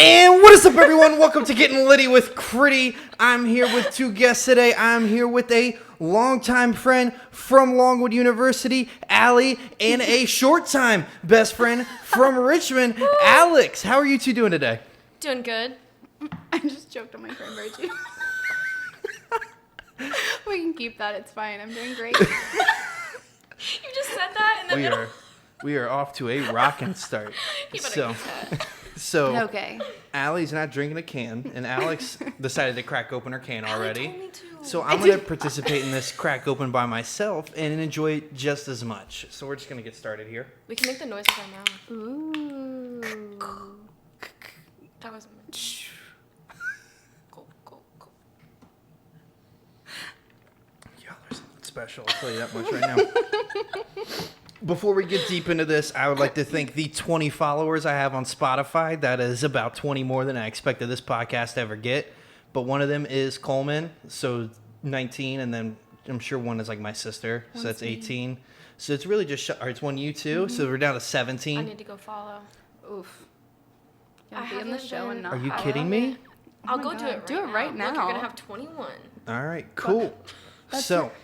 And what is up, everyone? Welcome to Gettin Litty with Critty. I'm here with two guests today. I'm here with a longtime friend from Longwood University, Allie, and a short-time best friend from Richmond, Alex. How are you two doing today? Doing good. I just choked on my cranberry juice. We can keep that. It's fine. I'm doing great. You just said that in the middle. We are off to a rockin' start. So Okay. Allie's not drinking a can, and Alex decided to crack open her can already. Allie told me to. So I'm going to participate in this crack open by myself and enjoy it just as much. So we're just going to get started here. We can make the noise with our mouth. Ooh. That was cool. Y'all are something special, I'll tell you that much right now. Before we get deep into this, I would like to thank the 20 followers I have on Spotify. That is about 20 more than I expected this podcast to ever get. But one of them is Coleman, so 19, and then I'm sure one is like my sister, so that's 18. So it's really just, it's one you two, so we're down to 17. I need to go follow. Oof. You I want to be in the haven't show been- and not Are you follow? kidding me? I'll my go God. do it Do it right now. Look, you're going to have 21. All right, cool.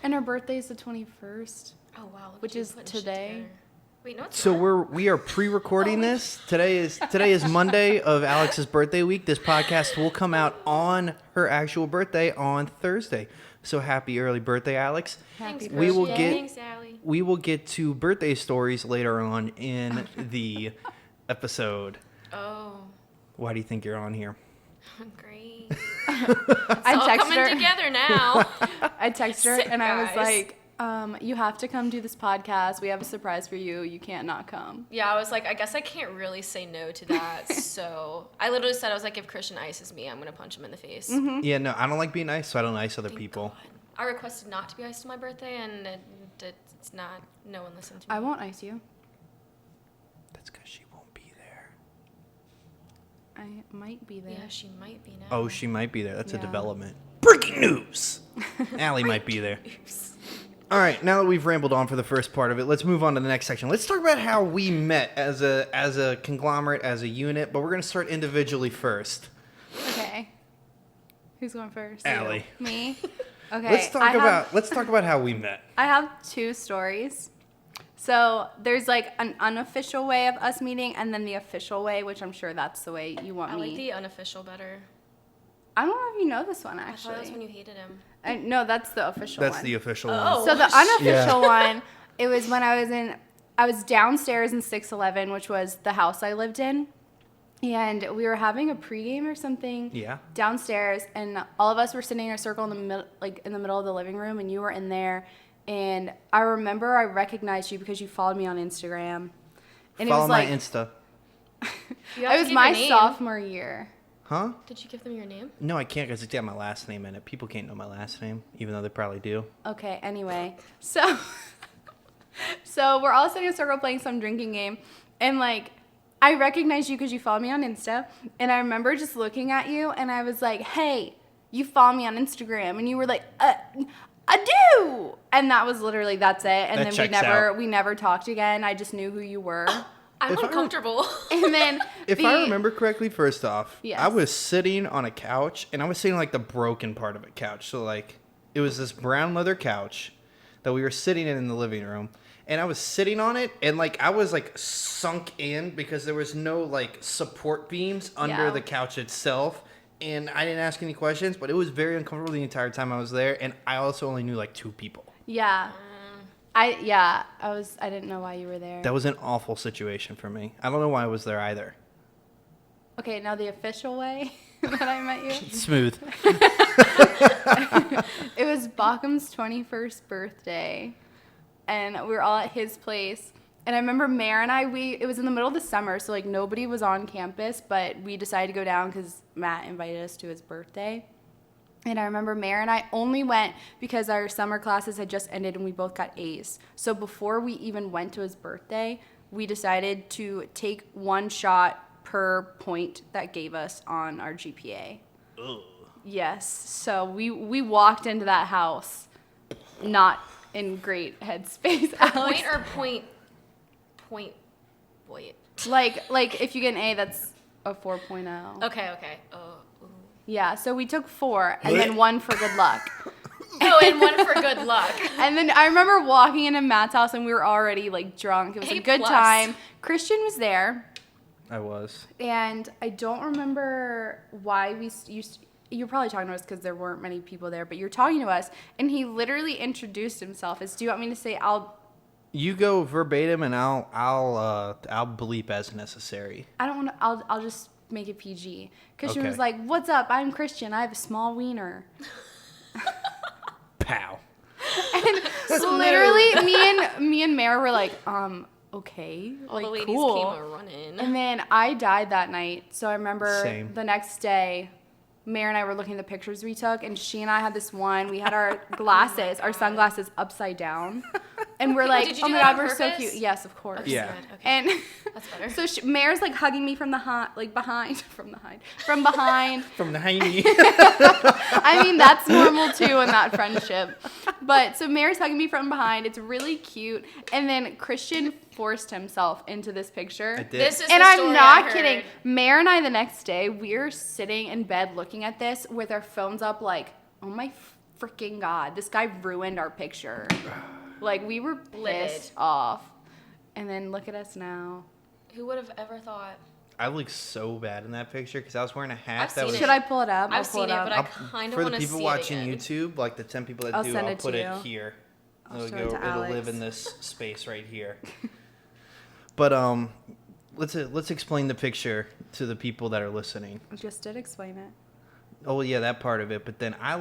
And her birthday's the 21st. Oh, wow. Look Which at you is putting shit today. together. Wait, no, it's So not. we are pre-recording this. Today is Monday of Alex's birthday week. This podcast will come out on her actual birthday on Thursday. So happy early birthday, Alex. Happy Thanks, We will Christian. get- Thanks, Allie. We will get to birthday stories later on in the episode. Oh, Why do you think you're on here? great. I It's all texted coming her. together now. I texted her Sick and I was guys. like, you have to come do this podcast. We have a surprise for you. You can't not come. Yeah, I was like, I guess I can't really say no to that. So I literally said, I was like, if Christian ices me, I'm going to punch him in the face. Yeah, no, I don't like being nice, so I don't ice other Thank people. God. I requested not to be iced on my birthday, and it's not. No one listened to me. I won't ice you. That's because she won't be there. I might be there. Yeah, she might be now. Oh, she might be there. That's a Yeah. development. Breaking news! Allie might be there. Oops. All right, now that we've rambled on for the first part of it, let's move on to the next section. Let's talk about how we met as a conglomerate, as a unit, but we're going to start individually first. Okay. Who's going first? Allie. Me? Okay. Let's talk about how we met. I have two stories. So there's like an unofficial way of us meeting and then the official way, which I'm sure that's the way you want I me. like the unofficial better. I don't know if you know this one I actually. thought that was when you hated him. No, that's the official That's one. the official Oh. one. So the unofficial Yeah. one, it was when I was downstairs in 611, which was the house I lived in. And we were having a pregame or something Yeah. downstairs, and all of us were sitting in a circle in the middle of the living room, and you were in there. And I remember I recognized you because you followed me on Instagram. And Follow it was my like Insta. You have it to was give my your name. sophomore year. Huh? Did you give them your name? No, I can't because it's got my last name in it. People can't know my last name, even though they probably do. Okay, anyway. So so we're all sitting in a circle playing some drinking game, and like I recognized you because you followed me on Insta, and I remember just looking at you and I was like, "Hey, you follow me on Instagram?" And you were like, I do. And that was literally that's it. And That then checks out. we never talked again. I just knew who you were. I'm If I were- uncomfortable. And then If I remember correctly, first off, Yes. I was sitting on a couch, and I was sitting on, like the broken part of a couch. So like, it was this brown leather couch that we were sitting in the living room, and I was sitting on it, and like I was like sunk in because there was no like support beams under Yeah. the couch itself. And I didn't ask any questions, but it was very uncomfortable the entire time I was there. And I also only knew like 2 people. yeah. I didn't know why you were there. That was an awful situation for me. I don't know why I was there either. Okay, now the official way that I met you. Smooth. It was Bachum's 21st birthday, and we were all at his place. And I remember Mare and it was in the middle of the summer, so like nobody was on campus, but we decided to go down because Matt invited us to his birthday. And I remember Mare and I only went because our summer classes had just ended and we both got A's. So before we even went to his birthday, we decided to take 1 shot per point that gave us on our GPA. Ugh. Yes. So we walked into that house not in great headspace. Alex. Point or point? Wait. Like if you get an A, that's a 4.0. Okay. Oh. Ooh. Yeah, so we took 4 and then 1 for good luck. Oh, and 1 for good luck. And then I remember walking into Matt's house and we were already like drunk. It was a good A+. time. Christian was there. I was. And I don't remember why you're probably talking to us because there weren't many people there, but you're talking to us, and he literally introduced himself as, do you want me to say You go verbatim, and I'll bleep as necessary. I don't want to, I'll just make it PG. Christian Okay. was like, what's up? I'm Christian. I have a small wiener. Pow. And literally me and Mare were like, okay, All like the ladies cool. came a-running. And then I died that night. So I remember Same. the next day, Mare and I were looking at the pictures we took, and she and I had this one. We had our glasses, our sunglasses upside down. And we're like, Did you oh do my that God, on we're so purpose? cute. Yes, of course. Okay, Yeah. good. Okay. And That's better. so Mare's like hugging me from behind. From behind. From the hiney. I mean, that's normal too in that friendship. But so Mare's hugging me from behind. It's really cute. And then Christian forced himself into this picture. I did. This is And the I'm story I not heard. kidding. Mare and I the next day, we're sitting in bed looking at this with our phones up like, oh my freaking God, this guy ruined our picture. Like, we were Livid. pissed off. And then look at us now. Who would have ever thought? I look so bad in that picture because I was wearing a hat I've that seen was. it. Should I pull it up? I've I'll pull seen it, up. but I I'll- kind of for want the to people see watching it again. YouTube, like the 10 people that I'll do, send I'll it to put it you. here. I'll It'll show it to it'll live Alex. in this space right here. But let's explain the picture to the people that are listening. I just did explain it. Oh well, yeah, that part of it. But then I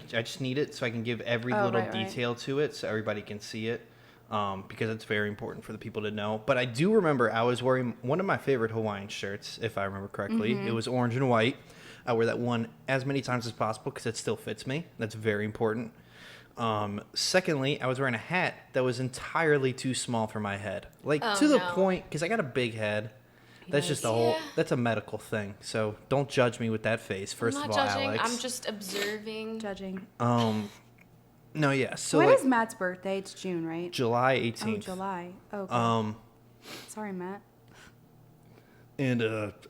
just need it so I can give every Oh, little right. detail to it so everybody can see it. Because it's very important for the people to know. But I do remember I was wearing one of my favorite Hawaiian shirts, if I remember correctly. Mm-hmm. It was orange and white. I wear that one as many times as possible because it still fits me. That's very important. Secondly, I was wearing a hat that was entirely too small for my head. Like, Oh, to the no. point, because I got a big head. That's just a whole, Yeah. that's a medical thing. So don't judge me with that face, first I'm of not all, judging. Alex. I'm just observing. Judging. No, yeah. So When like, is Matt's birthday? It's June, right? July Oh, 18th. July. Oh, okay. Sorry, Matt. And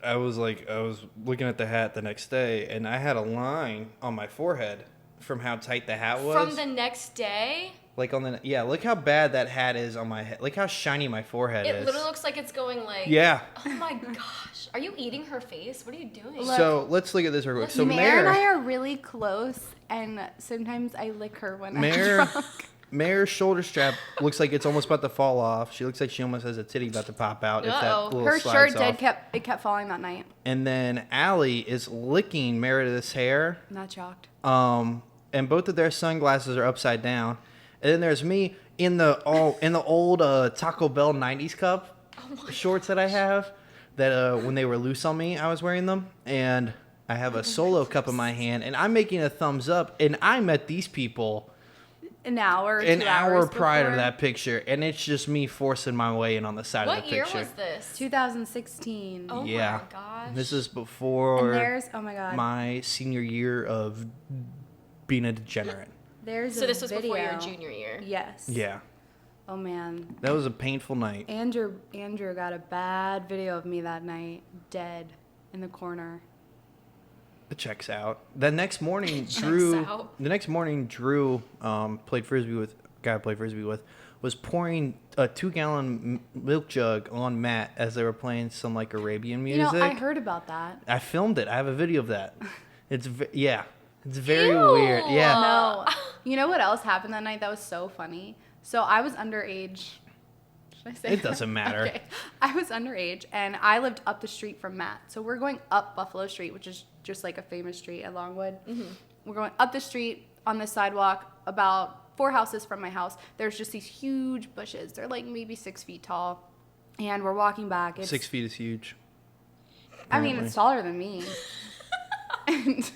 I was looking at the hat the next day, and I had a line on my forehead from how tight the hat was. From the next day, Like on the look how bad that hat is on my head. Look how shiny my forehead it is. literally looks like it's going like. Yeah. Oh my gosh. Are you eating her face? What are you doing? So let's look at this real quick. So Mare and I Mare, are really close, and sometimes I lick her when Mare, I'm drunk. Mare's shoulder strap looks like it's almost about to fall off. She looks like she almost has a titty about to pop out if that Uh-oh. little Her slides shirt off. kept falling that night. And then Allie is licking Meredith's hair. Not shocked. And both of their sunglasses are upside down. And then there's me in the old Taco Bell 90s cup shorts that I have. That when they were loose on me, I was wearing them. And I have a solo cup in my hand, and I'm making a thumbs up. And I met these people An hour, an 2 hour hours prior to before. that picture, and it's just me forcing my way in on the side of What the year picture. was this? 2016. Oh Yeah. my gosh. This is And before there's, oh my God. my senior year of being a degenerate. There's So a this was video. before your junior year. Yes. Yeah. Oh man. That was a painful night. Andrew got a bad video of me that night, dead in the corner. It checks out. The next morning, Checks Drew. out. The next morning, Drew played frisbee with guy I played frisbee with. Was pouring a 2-gallon milk jug on Matt as they were playing some like Arabian music. You know, I heard about that. I filmed it. I have a video of that. It's very Ew. weird. Yeah. No. You know what else happened that night that was so funny? So I was underage. Should I say It that? doesn't matter. Okay. I was underage, and I lived up the street from Matt. So we're going up Buffalo Street, which is just like a famous street at Longwood. Mm-hmm. We're going up the street on the sidewalk about 4 houses from my house. There's just these huge bushes. They're like maybe 6 feet tall. And we're walking back. It's, 6 feet is huge. I mean, it's taller than me. And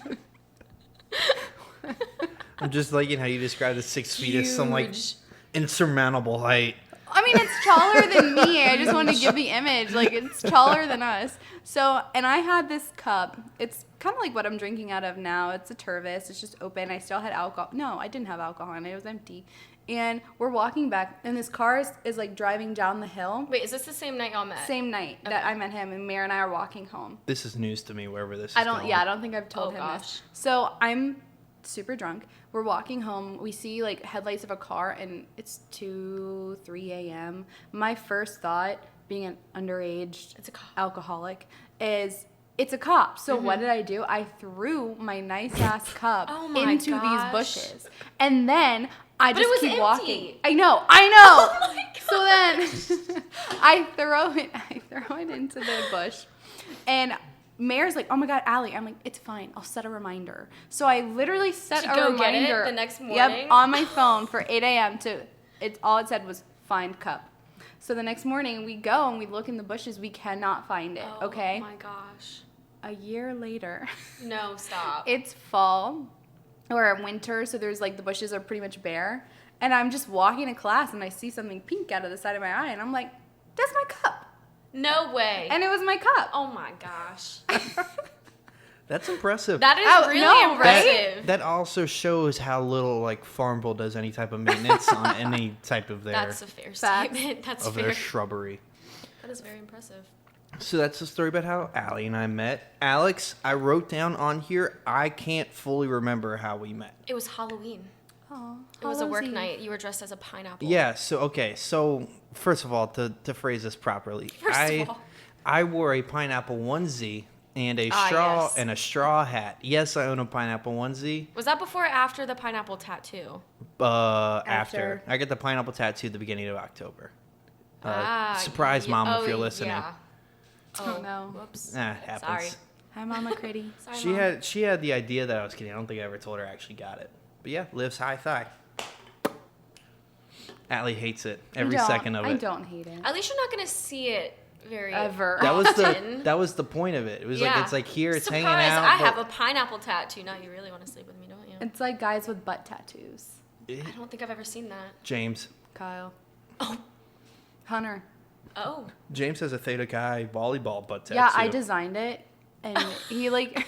I'm just liking how you describe the 6 feet as some like Huge. insurmountable height. I mean, it's taller than me. I just want to give the image. Like, it's taller than us. So, and I had this cup. It's kind of like what I'm drinking out of now. It's a Tervis. It's just open. I still had alcohol. No, I didn't have alcohol in it. It was empty. And we're walking back, and this car is like driving down the hill. Wait, is this the same night y'all met? Same night that I met him, and Mare and I are walking home. This is news to me, wherever this is I don't going. think I've told Oh, him gosh. this. So I'm super drunk. We're walking home. We see like headlights of a car, and it's 2, 3 a.m. My first thought, being an underage It's a cop. alcoholic, is it's a cop. So what did I do? I threw my nice ass cup Oh my into gosh. these bushes, and then I But it just was keep empty. walking. I know. Oh my So then I throw it into the bush, and Mare's like, "Oh my God, Allie!" I'm like, "It's fine. I'll set a reminder." So I literally set To a go get it reminder the next morning? Yep, on my phone for 8 a.m. All it said was "find cup." So the next morning we go and we look in the bushes. We cannot find it. Oh Okay. my gosh. A year later, No, stop. it's fall or winter, so there's like the bushes are pretty much bare. And I'm just walking to class and I see something pink out of the side of my eye, and I'm like, "That's my cup." No way. And it was my cup. Oh my gosh. That's impressive. That is Oh, really no, impressive. That also shows how little like Farmville does any type of maintenance on any type of That's a fair Facts. statement. That's of fair. their shrubbery. That is very impressive. So that's the story about how Allie and I met. Alex, I wrote down on here, I can't fully remember how we met. It was Halloween. Oh, It was a work night. You were dressed as a pineapple. Yeah, so first of all, to phrase this properly, First of all. I wore a pineapple onesie and a Yes. straw hat. Yes, I own a pineapple onesie. Was that before or after the pineapple tattoo? After. I get the pineapple tattoo at the beginning of October. Surprise, Mom, if you're listening. Yeah. Oh, no. Whoops. It happens. Sorry. Hi, Mama Critty. Sorry, She had the idea that I was kidding. I don't think I ever told her I actually got it. But yeah, lives high thigh. Allie hates it every second of it. I don't hate it. At least you're not gonna see it very Ever. That was often. that was the point of it. It was Yeah. like it's like here it's Surprise, hanging out. I but have a pineapple tattoo. Now you really want to sleep with me, don't you? It's like guys with butt tattoos. I don't think I've ever seen that. James. Kyle. Oh. Hunter. Oh. James has a Theta Chi volleyball butt tattoo. Yeah, I designed it. And he like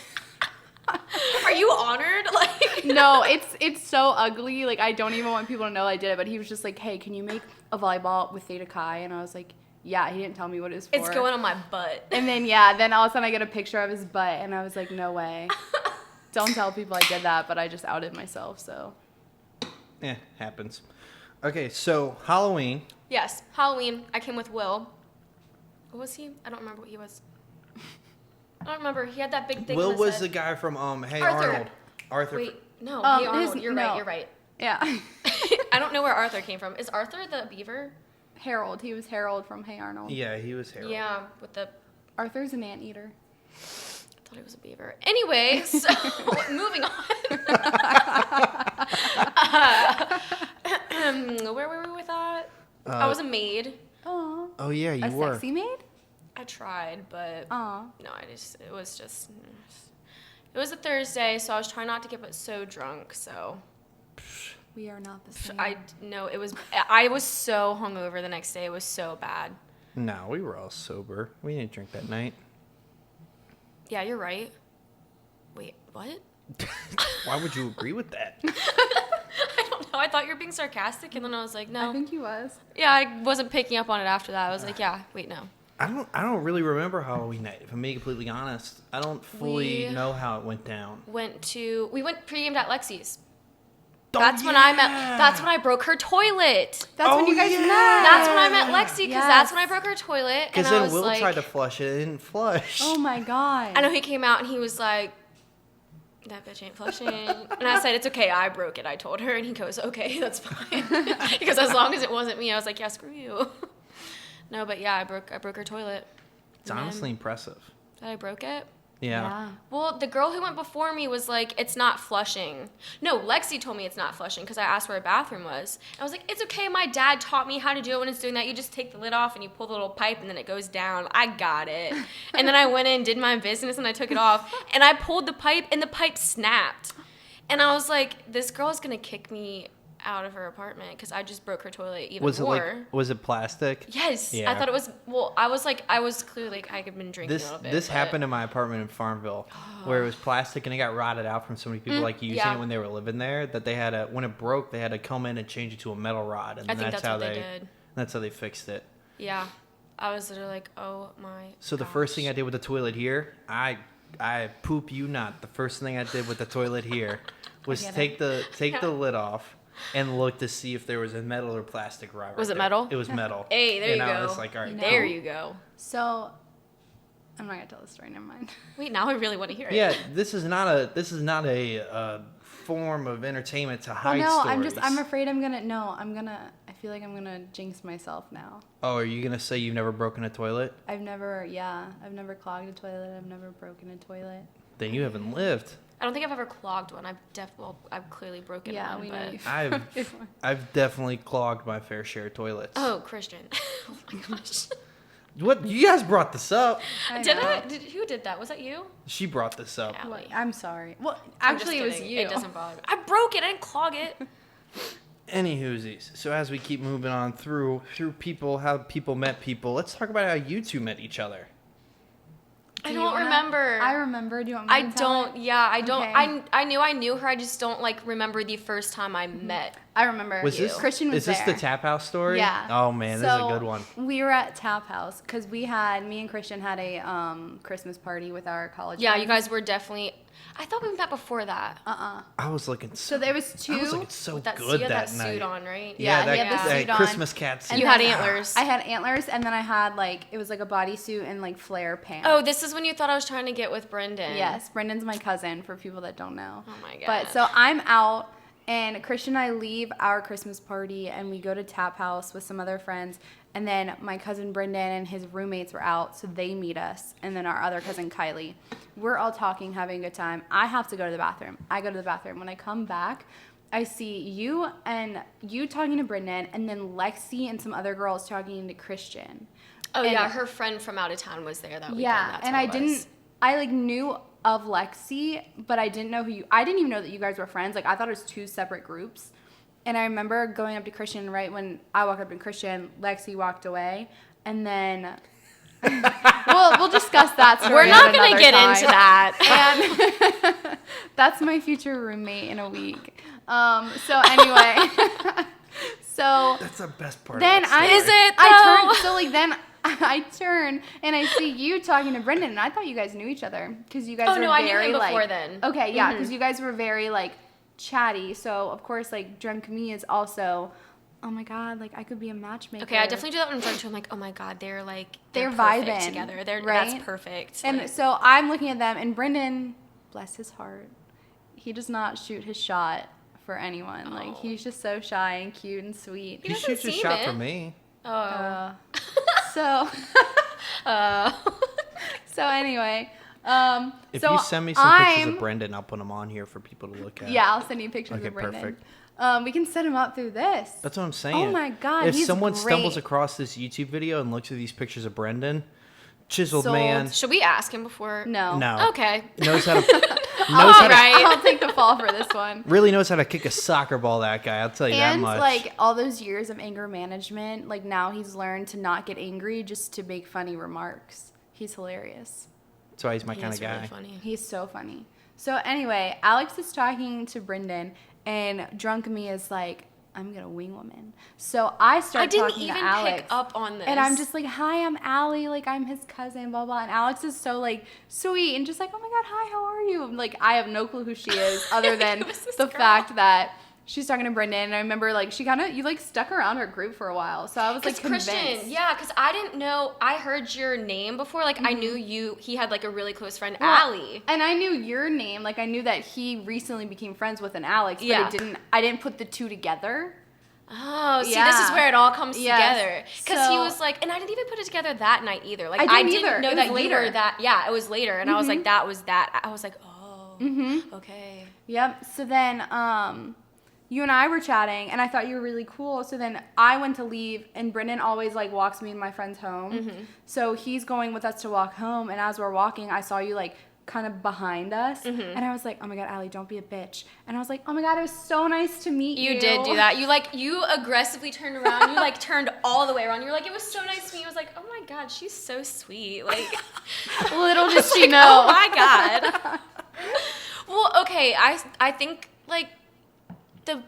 Are you honored? Like no, it's so ugly. Like I don't even want people to know I did it. But he was just like, "Hey, can you make a volleyball with Theta Chi?" And I was like, "Yeah." He didn't tell me what it was for. it's going on my butt. And then then all of a sudden I get a picture of his butt, and I was like, "No way." Don't tell people I did that, but I just outed myself. So happens. Okay, so Halloween. Yes, Halloween. I came with Will. What was he? I don't remember what he was. I don't remember. He had that big thing. Will on his was head. the guy from Hey Arthur. Arnold. Arthur. Wait, no. Hey his- Arnold. You're no. right. You're right. yeah, I don't know where Arthur came from. Is Arthur the beaver? Harold. He was Harold from Hey Arnold. Yeah, he was Harold. Yeah, with the. Arthur's an anteater. I thought he was a beaver. Anyway, so moving on. Where were we with that? I was a maid. Aw. Oh yeah, you A were. sexy maid? I tried, but Aw. no, it was a Thursday, so I was trying not to get so drunk. So We are not the same. I was so hungover the next day. It was so bad. No, we were all sober. We didn't drink that night. Yeah, you're right. Wait, what? Why would you agree with that? I don't know. I thought you were being sarcastic, and then I was like, no. I think he was. Yeah, I wasn't picking up on it after that. I was like, yeah, wait, no. I don't really remember Halloween night, if I'm being completely honest. I don't fully We- know how it went down. We went pre-gamed at Lexi's. Oh, That's when I broke her toilet. That's when Oh, you guys yeah. met. That's when I met Lexi, because Yes. that's when I broke her toilet. Because And I then was Will like, tried to flush it, it didn't flush. Oh my god. I know he came out and he was like, that bitch ain't flushing. And I said, it's okay, I broke it, I told her. And he goes, okay, that's fine. Because as long as it wasn't me, I was like, yeah, screw you. No, but yeah, I broke her toilet. It's honestly impressive. That I broke it? Yeah. Well, the girl who went before me was like, it's not flushing. No, Lexi told me it's not flushing because I asked where a bathroom was. And I was like, it's okay. My dad taught me how to do it when it's doing that. You just take the lid off and you pull the little pipe and then it goes down. I got it. And then I went in, did my business, and I took it off. And I pulled the pipe and the pipe snapped. And I was like, this girl is going to kick me out of her apartment because I just broke her toilet even Was it more. was it plastic? Yes. Yeah. I thought it was, well, I was clearly like, I had been drinking a little bit. This but- happened in my apartment in Farmville, where it was plastic and it got rotted out from so many people like using yeah. it when they were living there that they had when it broke, they had to come in and change it to a metal rod, and I think that's that's how what they did. That's how they fixed it. Yeah. I was literally like, oh my So the first thing I did with the toilet here, I poop you not. The first thing I did with the toilet here was take the lid off and look to see if there was a metal or plastic rod. Right Was it there. metal? It was metal. Hey, there and you I go. was like, all right, There cool. you go. So, I'm not gonna tell the story. Never mind. Wait, now I really want to hear it. Yeah, this is not a form of entertainment to hide Well, no, stories. I'm afraid I feel like I'm gonna jinx myself now. Oh, are you gonna say you've never broken a toilet? I've never clogged a toilet. I've never broken a toilet. Then you haven't lived. I don't think I've ever clogged one. I've clearly broken Yeah, one. we but... know. I've definitely clogged my fair share of toilets. Oh, Christian. Oh my gosh. What? You guys brought this up. Did know. I? Who did that? Was that you? She brought this up. Allie. Well, I'm sorry. Well, I'm just actually, it was kidding. you. It doesn't bother me. I broke it. I didn't clog it. Any whoosies. So as we keep moving on through people, how people met people, let's talk about how you two met each other. I Do you don't wanna- remember. I remember. Do you want me I to tell don't. it? Yeah, I don't. Okay. I knew her. I just don't like remember the first time I met. I remember. Was this Christian was Is this there. the Tap House story? Yeah. Oh man, this is a good one. We were at Tap House because me and Christian had a Christmas party with our college. Yeah, friends. you guys were definitely. I thought we met before that. I was looking So there was two. I was looking so With that, good you had that that night. suit on, right? Yeah, that, he had the that suit on. Christmas cat suit. And You had then antlers. I had antlers, and then I had it was like a bodysuit and like flare pants. Oh, this is when you thought I was trying to get with Brendan. Yes, Brendan's my cousin for people that don't know. Oh my god. But so I'm out, and Christian and I leave our Christmas party, and we go to Tap House with some other friends. And then my cousin Brendan and his roommates were out, so they meet us. And then our other cousin Kylie. We're all talking, having a good time. I have to go to the bathroom. I go to the bathroom. When I come back, I see you talking to Brendan, and then Lexi and some other girls talking to Christian. Oh and- yeah, her friend from out of town was there that weekend. Yeah, That's and what it was. I knew of Lexi, but I didn't know I didn't even know that you guys were friends. Like, I thought it was two separate groups. And I remember going up to Christian right when I walked up to Christian, Lexi walked away, and then we'll discuss that story. We're not going gonna to get into that. And that's my future roommate in a week. So anyway, so That's the best part. then of that I story. Is it I though? turn so like then I turn and I see you talking to Brendan, and I thought you guys knew each other because you guys Oh, were no, I knew very him before like then. okay, yeah, because you guys were very like chatty. So of course, like drunk me is also, oh my god, like I could be a matchmaker. Okay, I definitely do that when I'm drunk too. I'm like, oh my god, they're They're perfect vibing, together. right? That's perfect. And Like, so I'm looking at them, and Brendan, bless his heart, he does not shoot his shot for anyone. Like Oh. he's just so shy and cute and sweet. He doesn't shoots a seem shot it. for me. oh. So. So anyway, If so you send me some pictures I'm- of Brendan, I'll put them on here for people to look at. Yeah, I'll send you pictures Okay, of Brendan. perfect. We can set him up through this. That's what I'm saying. Oh my God, If he's someone stumbles great. across this YouTube video and looks at these pictures of Brendan, chiseled Sold. man, Should we ask him before? No. no, Okay. knows how to Alright. I'll take the fall for this one. really knows how to kick a soccer ball. That guy, I'll tell you that And much. like all those years of anger management, like now he's learned to not get angry, just to make funny remarks. He's hilarious. That's why he's my He kind is of guy. really funny. He's so funny. So anyway, Alex is talking to Brendan, and drunk me is like, I'm gonna wing woman. So I start I didn't talking even to Alex. pick up on this. And I'm just like, hi, I'm Allie. Like, I'm his cousin, blah, blah. And Alex is so, like, sweet and just like, oh, my God, hi, how are you? Like, I have no clue who she is other than It was this the girl. fact that she's talking to Brendan. And I remember, like, you, like, stuck around her group for a while. So I was, like, convinced. Christian, yeah, because I didn't know. I heard your name before. Like I knew he had like a really close friend, Well, Allie. And I knew your name. Like, I knew that he recently became friends with an Alex. But Yeah. I didn't put the two together. Oh, see, this Yeah. is where it all comes Yes. together. Because he So- was like, and I didn't even put it together that night either. Like I didn't either. know It that was you later. were that. Yeah, it was later, and I was like, that was that. I was like, oh, okay. Yep. So then, you and I were chatting, and I thought you were really cool. So then I went to leave, and Brendan always like walks me and my friends home. So he's going with us to walk home, and as we're walking, I saw you like kind of behind us. And I was like, oh my God, Allie, don't be a bitch. And I was like, oh my God, it was so nice to meet you. You did do that. You aggressively turned around. You turned all the way around. You were like, it was so nice to meet you. I was like, oh my God, she's so sweet. Like, Little did she know. oh my God. Well, okay, I think the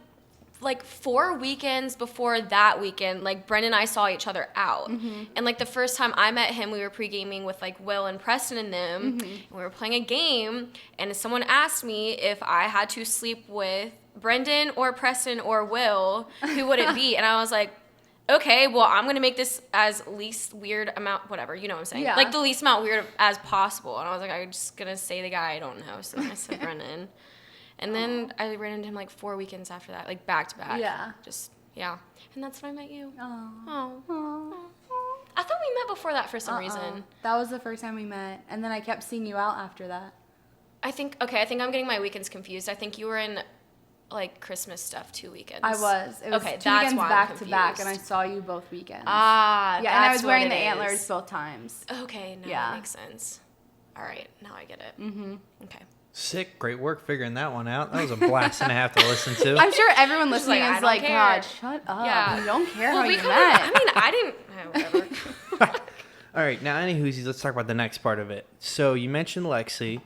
4 weekends before that weekend, Brendan and I saw each other out. And the first time I met him, we were pre-gaming with Will and Preston and them. And we were playing a game, and someone asked me if I had to sleep with Brendan or Preston or Will, who would it be? And I was like, okay, well, I'm going to make this as least weird amount, whatever, you know what I'm saying? Yeah. The least amount weird as possible. And I was like, I'm just going to say the guy I don't know. So then I said Brendan. And then I ran into him 4 weekends after that, back to back. Yeah. Just, yeah. And that's when I met you. Oh. I thought we met before that for some reason. That was the first time we met. And then I kept seeing you out after that. I think I'm getting my weekends confused. I think you were in, Christmas stuff 2 weekends. I was. It was okay, 2 that's weekends why back I'm to back, and I confused. saw you both weekends. Ah, yeah, and I was that's wearing what the it antlers is. both times. Okay, now Yeah. that makes sense. All right, now I get it. Okay. Sick. Great work figuring that one out. That was a blast and a half to listen to. I'm sure everyone listening I is don't like, care. God, shut up. Yeah. You don't care Well, how we you covered, met. I mean, I didn't. Whatever. All right, now anywhoosies, let's talk about the next part of it. So you mentioned Lexi,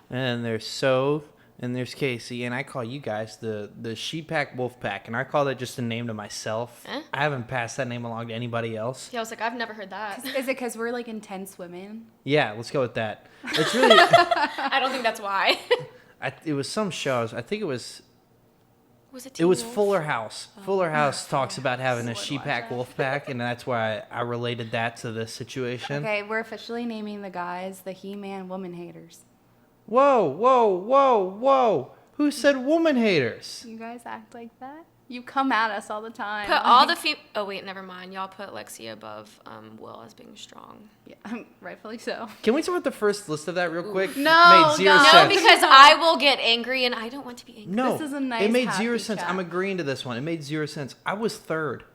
and there's Soph, and there's Casey, and I call you guys the She Pack Wolf Pack, and I call that just a name to myself. Eh? I haven't passed that name along to anybody else. Yeah, I was like, I've never heard that. Is it because we're intense women? Yeah, let's go with that. It's really, I don't think that's why. it was some shows. I think it was Was it? It Teen was Wolf? Fuller House. Fuller House talks about having a Wouldn't She watch Pack that. Wolf Pack, and that's why I related that to this situation. Okay, we're officially naming the guys the He-Man woman haters. Whoa, whoa, whoa, whoa. Who said woman haters? You guys act like that? You come at us all the time. Put all the Oh wait, never mind. Y'all put Lexi above Will as being strong. Yeah, rightfully so. Can we talk about the first list of that real quick? No, Made zero God. No, sense. because I will get angry, and I don't want to be angry. No, This is a nice, it made happy zero sense. chat. I'm agreeing to this one. It made zero sense. I was third.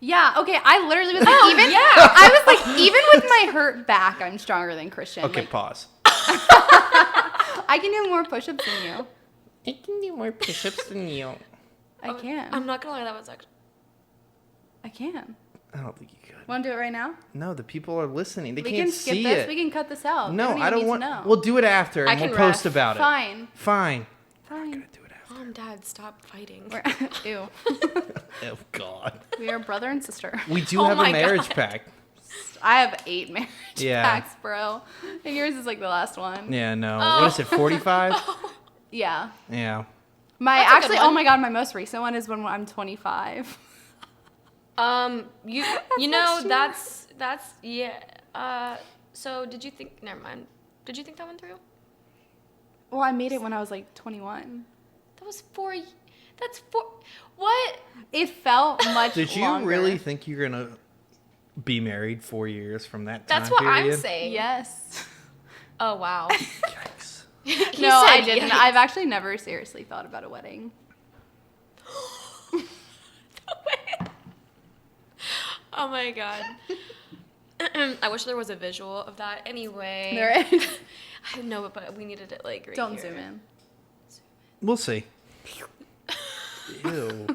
Yeah, okay, I literally was I was like, even with my hurt back, I'm stronger than Christian. Okay, pause. I can do more push-ups than you. I can do more push-ups than you. I can. I'm not gonna lie, that was actually. I can. I don't think you could. Want to do it right now? No, the people are listening. They We can't can skip see this. it. We can cut this out. No, They don't I even don't need want. to know. We'll do it after, I and we'll can post ref. about it. Fine. Fine. Fine. Gonna do it after. Mom, Dad, stop fighting. Ew. Oh God. We are brother and sister. We do Oh have a my marriage God. pack. I have 8 marriage Yeah. packs, bro. And yours is the last one. Yeah, no. What is it? 45? Yeah. Yeah. My That's a good actually, one. oh my God, my most recent one is when I'm 25. You know that's yeah. So did you think? Never mind. Did you think that went through? Well, I made it when I was 21. That was 4. That's 4. What? It felt much Did you longer. really think you're gonna be married 4 years from that time That's what period? I'm saying. Yes. Oh wow. Yikes. He No, I said didn't. yikes. I've actually never seriously thought about a wedding. Oh my god. I wish there was a visual of that. Anyway. There is. I know, but we needed it right Don't here. zoom in. We'll see. Ew.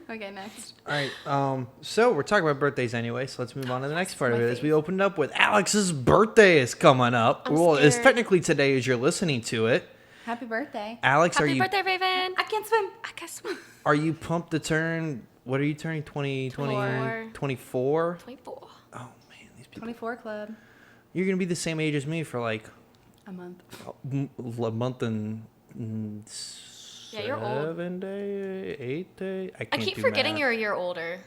Okay, next. All right. So we're talking about birthdays anyway. So let's move on to the next part of my it. As we face. opened up with Alex's birthday is coming up. I'm Well, it's scared. technically today as you're listening to it. Happy birthday. Alex, Happy birthday, Raven. I can't swim. I can swim. are you pumped to turn? What are you turning? 24? 24. Oh man, these people. 24 club. You're gonna be the same age as me for like A month. a month and Yeah, you're old. 7 days, 8 days. I I can't keep do forgetting math. you're a year older.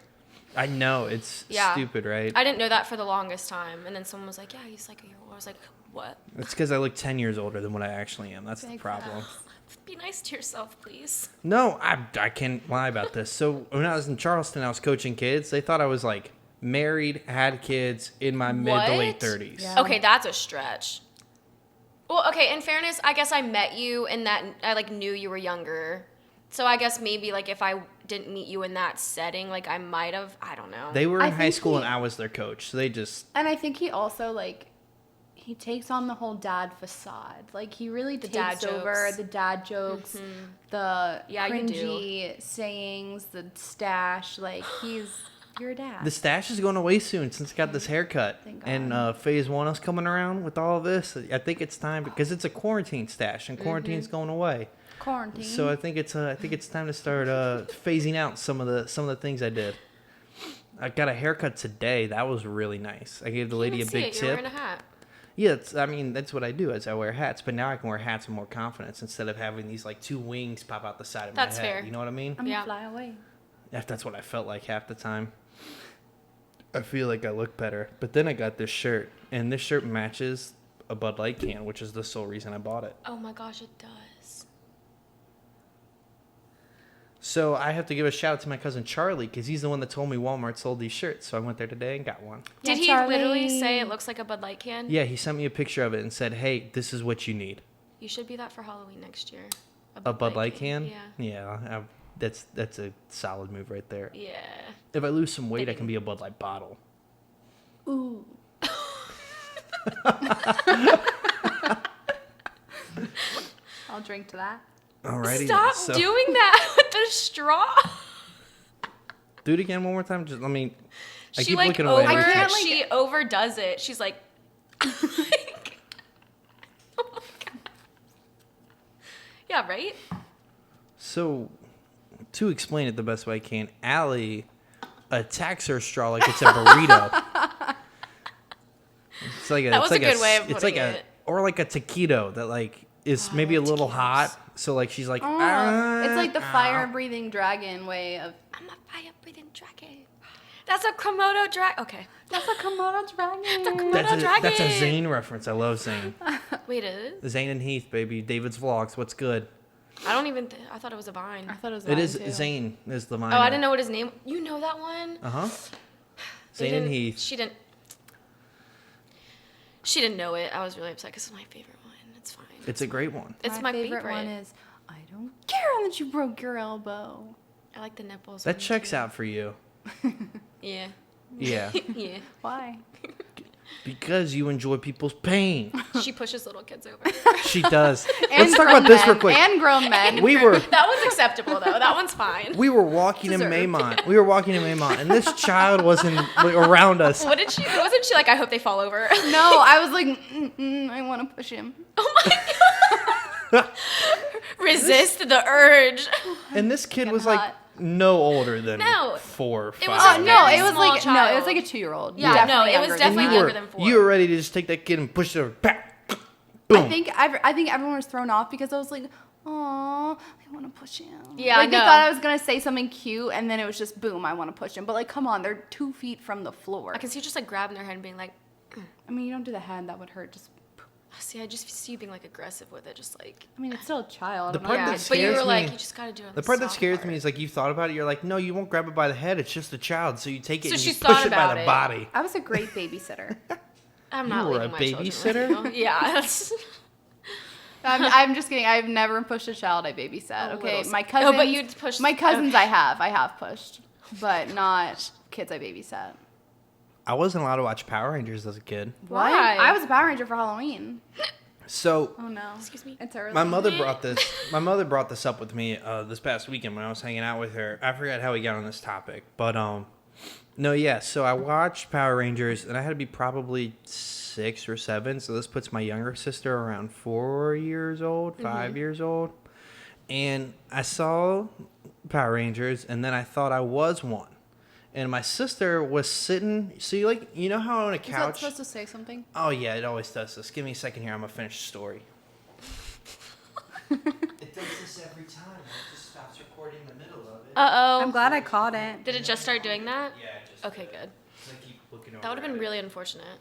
I know it's Yeah. stupid, right? I didn't know that for the longest time. And then someone was like, yeah, he's like a year older. I was like, what? It's because I look 10 years older than what I actually am. That's the Big problem. Be nice to yourself, please. No, I can't lie about this. So when I was in Charleston, I was coaching kids. They thought I was like married, had kids in my mid to late What? 30s. Yeah. Okay, that's a stretch. Well, okay, in fairness, I guess I met you and that I like knew you were younger. So I guess maybe like if I didn't meet you in that setting, like I might have, I don't know. They were I in high think school he- and I was their coach. So they just And I think he also he takes on the whole dad facade. Like, he really dad takes over jokes. the dad jokes, the Yeah, you do. cringy sayings, the stash. Like, you're a dad. The stash is going away soon since I got this haircut. Thank And phase 1 is coming around with all this. I think it's time because it's a quarantine stash and quarantine's going away. Quarantine. So I think it's time to start phasing out some of the things I did. I got a haircut today. That was really nice. I gave the lady a big You're tip. wearing a hat. Yeah, that's what I do is I wear hats. But now I can wear hats with more confidence instead of having these like 2 wings pop out the side of my head. That's fair. You know what I mean? I'm Yeah. gonna fly away. That's what I felt like half the time. I feel like I look better. But then I got this shirt, and this shirt matches a Bud Light can, which is the sole reason I bought it. Oh my gosh, it does. So I have to give a shout out to my cousin Charlie because he's the one that told me Walmart sold these shirts. So I went there today and got one. Did Yeah, he Charlie. literally say it looks like a Bud Light can? Yeah, he sent me a picture of it and said, "Hey, this is what you need." You should be that for Halloween next year. A Bud Light can? Yeah. Yeah, that's a solid move right there. Yeah. If I lose some weight, I can be a Bud Light bottle. Ooh. I'll drink to that. Alrighty. Stop so, doing that with the straw. Do it again one more time. Just I She keep like looking away. I can't, like- she overdoes it. She's like, oh my God. Yeah, right? So, to explain it the best way I can, Allie attacks her straw like it's a burrito. It's like That was a good way of it's like putting a it. or like a taquito that like is maybe a little hot. So like she's like, It's like the fire-breathing dragon way of. I'm a fire-breathing dragon. That's a Komodo dragon. Okay. That's a Komodo dragon. That's a dragon. Zane reference. I love Zane. Wait, it is? Zane and Heath, baby. David's Vlogs. What's good? I don't even. I thought it was a vine. I thought it was. It mine, is too. Zane is the mine. Oh, I didn't know what his name. You know that one? Zane and Heath. She didn't. She didn't know it. I was really upset because it's my favorite one. It's fine. It's a great one. It's my favorite one is. I don't care that you broke your elbow. I like the nipples. That one, checks too. out for you. Yeah. Yeah. Yeah. Why? Because you enjoy people's pain. She pushes little kids over. She does. And Let's talk grown about this men. real quick. And grown men. We were That one's acceptable though. That one's fine. we were walking in Deserved. Maymont. And this child wasn't around us. What did she? Wasn't she like? I hope they fall over. No, I was like, I want to push him. Oh my God. Resist the urge. And this kid Getting was like hot. no older than No. 4 or 5. It was Oh a no, very it was small like child. it was like a 2-year-old. Yeah, no, it was younger definitely than you that. were younger than 4. you were ready to just take that kid and push it over. Boom. I think everyone was thrown off because I was like, "Aw, I want to push him." Yeah, like I they know. thought I was gonna say something cute, and then it was just boom, I want to push him. But like, come on, they're 2 feet from the floor. I can see you just like grabbing their head and being like, I mean, you don't do the head; that would hurt. Just, see, I just see you being like aggressive with it, just like. I mean, it's still a child. The I'm part not- Yeah, that but you scares were like, me- you just gotta do it. On The part that soft scares part. me is like you thought about it. You're like, no, you won't grab it by the head. It's just a child. So you take it So and she you thought push it by about the it. body. I was a great babysitter. I'm You not were leaving a my children babysitter? with you. Yeah, that's. I'm just kidding. I've never pushed a child I babysat. A Okay, little my s- cousins. Oh, but you'd push- My cousins, okay. I have pushed, but not kids I babysat. I wasn't allowed to watch Power Rangers as a kid. Why? What? I was a Power Ranger for Halloween. So Oh no. Excuse me. It's early. my mother brought this up with me this past weekend when I was hanging out with her. I forgot how we got on this topic, but no, yeah. So I watched Power Rangers, and I had to be probably 6 or 7. So this puts my younger sister around 4 years old, 5 years old, and I saw Power Rangers, and then I thought I was one. And my sister was sitting. See, like, you know how on a Is that couch. supposed to say something? Oh yeah, it always does this. Give me a second here. I'm gonna finish the story. It does this every time. It just stops recording in the middle of it. I'm Uh glad I caught it. oh. Did it just start doing that? Yeah. It just Okay, did. good. 'Cause I keep looking over That would have at been it. really unfortunate.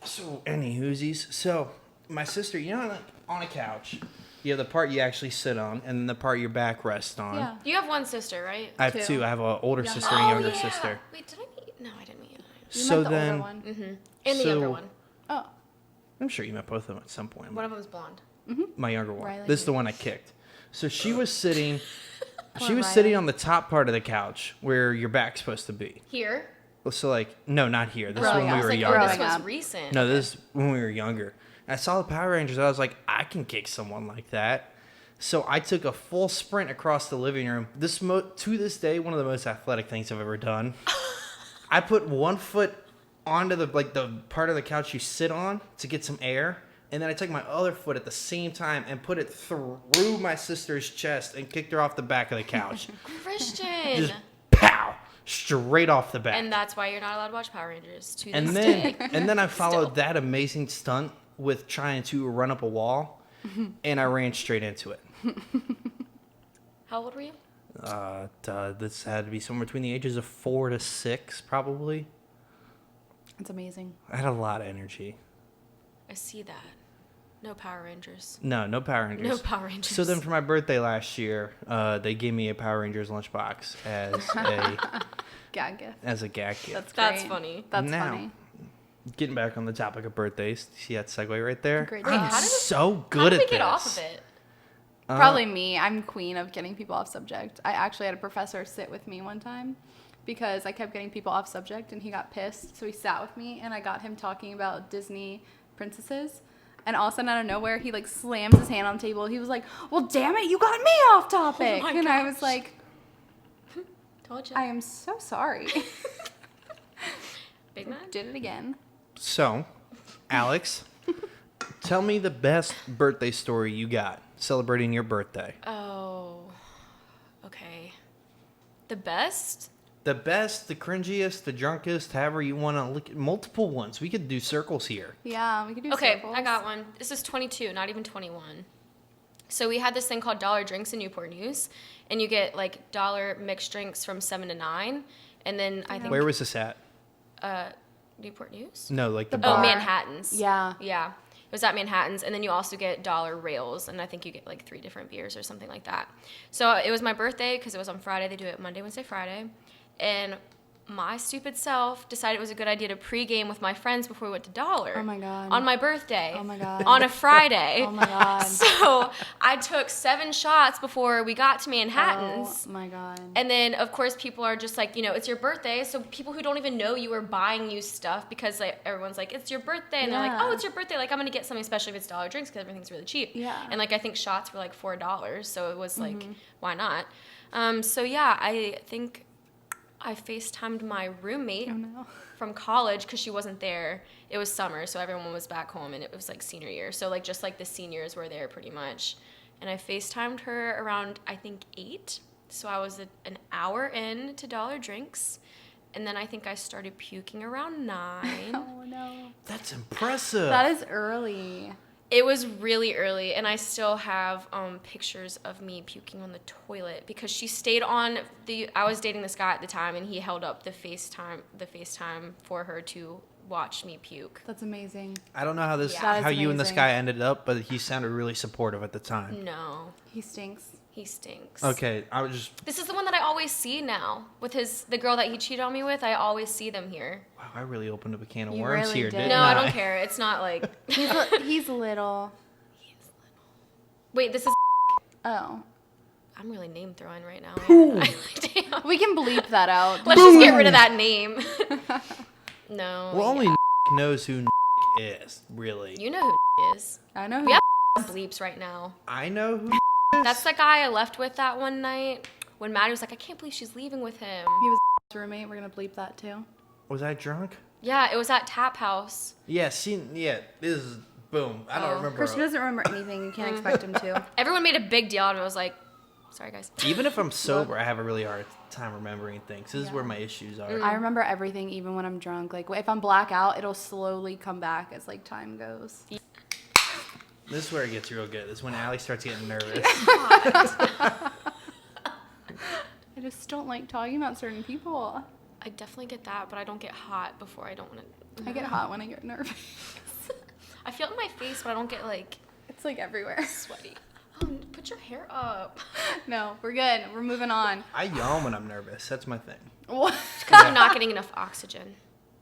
So any whoosies. So my sister, you know, like on a couch, you have the part you actually sit on, and then the part your back rests on. Yeah. You have one sister, right? I have Two. 2. I have an older Yeah. sister and a younger yeah. sister. Wait, did I meet? No, I didn't meet you. You So meant the then, older one. Mm-hmm. And the So- younger one. Oh. I'm sure you met both of them at some point. One of them's blonde. My younger one. Riley. This is the one I kicked. So she was sitting. Poor She was Riley. sitting on the top part of the couch where your back's supposed to be. Here. So like, no, not here. This is Growing when we up. were Like, younger. oh, this Growing was up. recent. No, this is when we were younger. I saw the Power Rangers. I was like, I can kick someone like that. So I took a full sprint across the living room. To this day, one of the most athletic things I've ever done. I put one foot onto the part of the couch you sit on to get some air, and then I took my other foot at the same time and put it through my sister's chest and kicked her off the back of the couch. Christian. Just pow, straight off the back. And that's why you're not allowed to watch Power Rangers to And this then day. and then I followed Still. that amazing stunt with trying to run up a wall, and I ran straight into it. How old were you? This had to be somewhere between the ages of 4 to 6, probably. It's amazing. I had a lot of energy. I see that. No Power Rangers. No Power Rangers. No Power Rangers. So then for my birthday last year, they gave me a Power Rangers lunchbox Gag gift. as a gag gift. That's That's great. funny. That's Now, funny. Getting back on the topic of birthdays, see that segue right there? Great Wait, job. I'm how did it- so good How did at we this. get off of it? Probably me. I'm queen of getting people off subject. I actually had a professor sit with me one time because I kept getting people off subject and he got pissed. So he sat with me and I got him talking about Disney princesses. And all of a sudden out of nowhere, he like slams his hand on the table. He was like, well, damn it, you got me off topic. my and I was gosh. like, Told you. I am so sorry. Big man? Did it again. So, Alex, tell me the best birthday story you got celebrating your birthday. Oh. Okay. The best? The best, the cringiest, the drunkest, however you want to look at multiple ones. We could do circles here. Yeah, we could do Okay, circles. I got one. This is 22, not even 21. So we had this thing called Dollar Drinks in Newport News, and you get like dollar mixed drinks from 7 to 9, and then I think Where was this at? Newport News. No, like the The bar. Oh, bar. Manhattan's. Yeah. Yeah. It was at Manhattan's, and then you also get dollar rails, and I think you get like 3 different beers or something like that. So it was my birthday because it was on Friday. They do it Monday, Wednesday, Friday, and my stupid self decided it was a good idea to pregame with my friends before we went to Dollar. Oh my God. On my birthday. Oh my God. On a Friday. Oh my God. So I took 7 shots before we got to Manhattan's. Oh my God. And then, of course, people are just like, it's your birthday. So people who don't even know you are buying you stuff because like, everyone's like, it's your birthday. And they're like, Yeah. oh, it's your birthday. Like, I'm going to get something special if it's dollar drinks because everything's really cheap. Yeah. And, like, I think shots were like $4. So it was like, why not? So, yeah, I think I FaceTimed my roommate Oh no. from college because she wasn't there. It was summer, so everyone was back home, and it was like senior year. So like just like the seniors were there pretty much. And I FaceTimed her around I think 8. So I was an hour in to Dollar Drinks, and then I think I started puking around 9. Oh no. That's impressive. That is early. It was really early, and I still have pictures of me puking on the toilet because she stayed on I was dating this guy at the time, and he held up the FaceTime for her to watch me puke. That's amazing. I don't know how Yeah. That is how you and this amazing. guy ended up, but he sounded really supportive at the time. No, He stinks. he stinks. Okay, I was just This is the one that I always see now with the girl that he cheated on me with. I always see them here. wow, I really opened up a can of You worms really here, did. didn't No, I? I don't care. It's not like. He's little. Wait, this is. Oh. I'm really name throwing right now. Boom. Damn. We can bleep that out. Let's just get rid of that name. No. Well, only yeah. knows who is, really. You know who is. I know. We have bleeps right now. I know who That's the guy I left with that one night when Maddie was like, I can't believe she's leaving with him. He was roommate. We're gonna bleep that too. Was I drunk? Yeah, it was at Tap House. Yeah, this is boom. I don't Oh. remember. Christian doesn't remember anything. You can't expect him to. Everyone made a big deal out of it. I was like, sorry, guys. Even if I'm sober, I have a really hard time remembering things. This is where my issues are. I remember everything, even when I'm drunk. Like if I'm blackout, it'll slowly come back as like time goes. This is where it gets real good. This is when Allie starts getting nervous. I just don't like talking about certain people. I definitely get that, but I don't get hot before I don't want to. I get hot when I get nervous. I feel it in my face, but I don't get like It's like everywhere. sweaty. Oh, put your hair up. No, we're good. We're moving on. I yawn when I'm nervous. That's my thing. What? Because I'm not getting enough oxygen.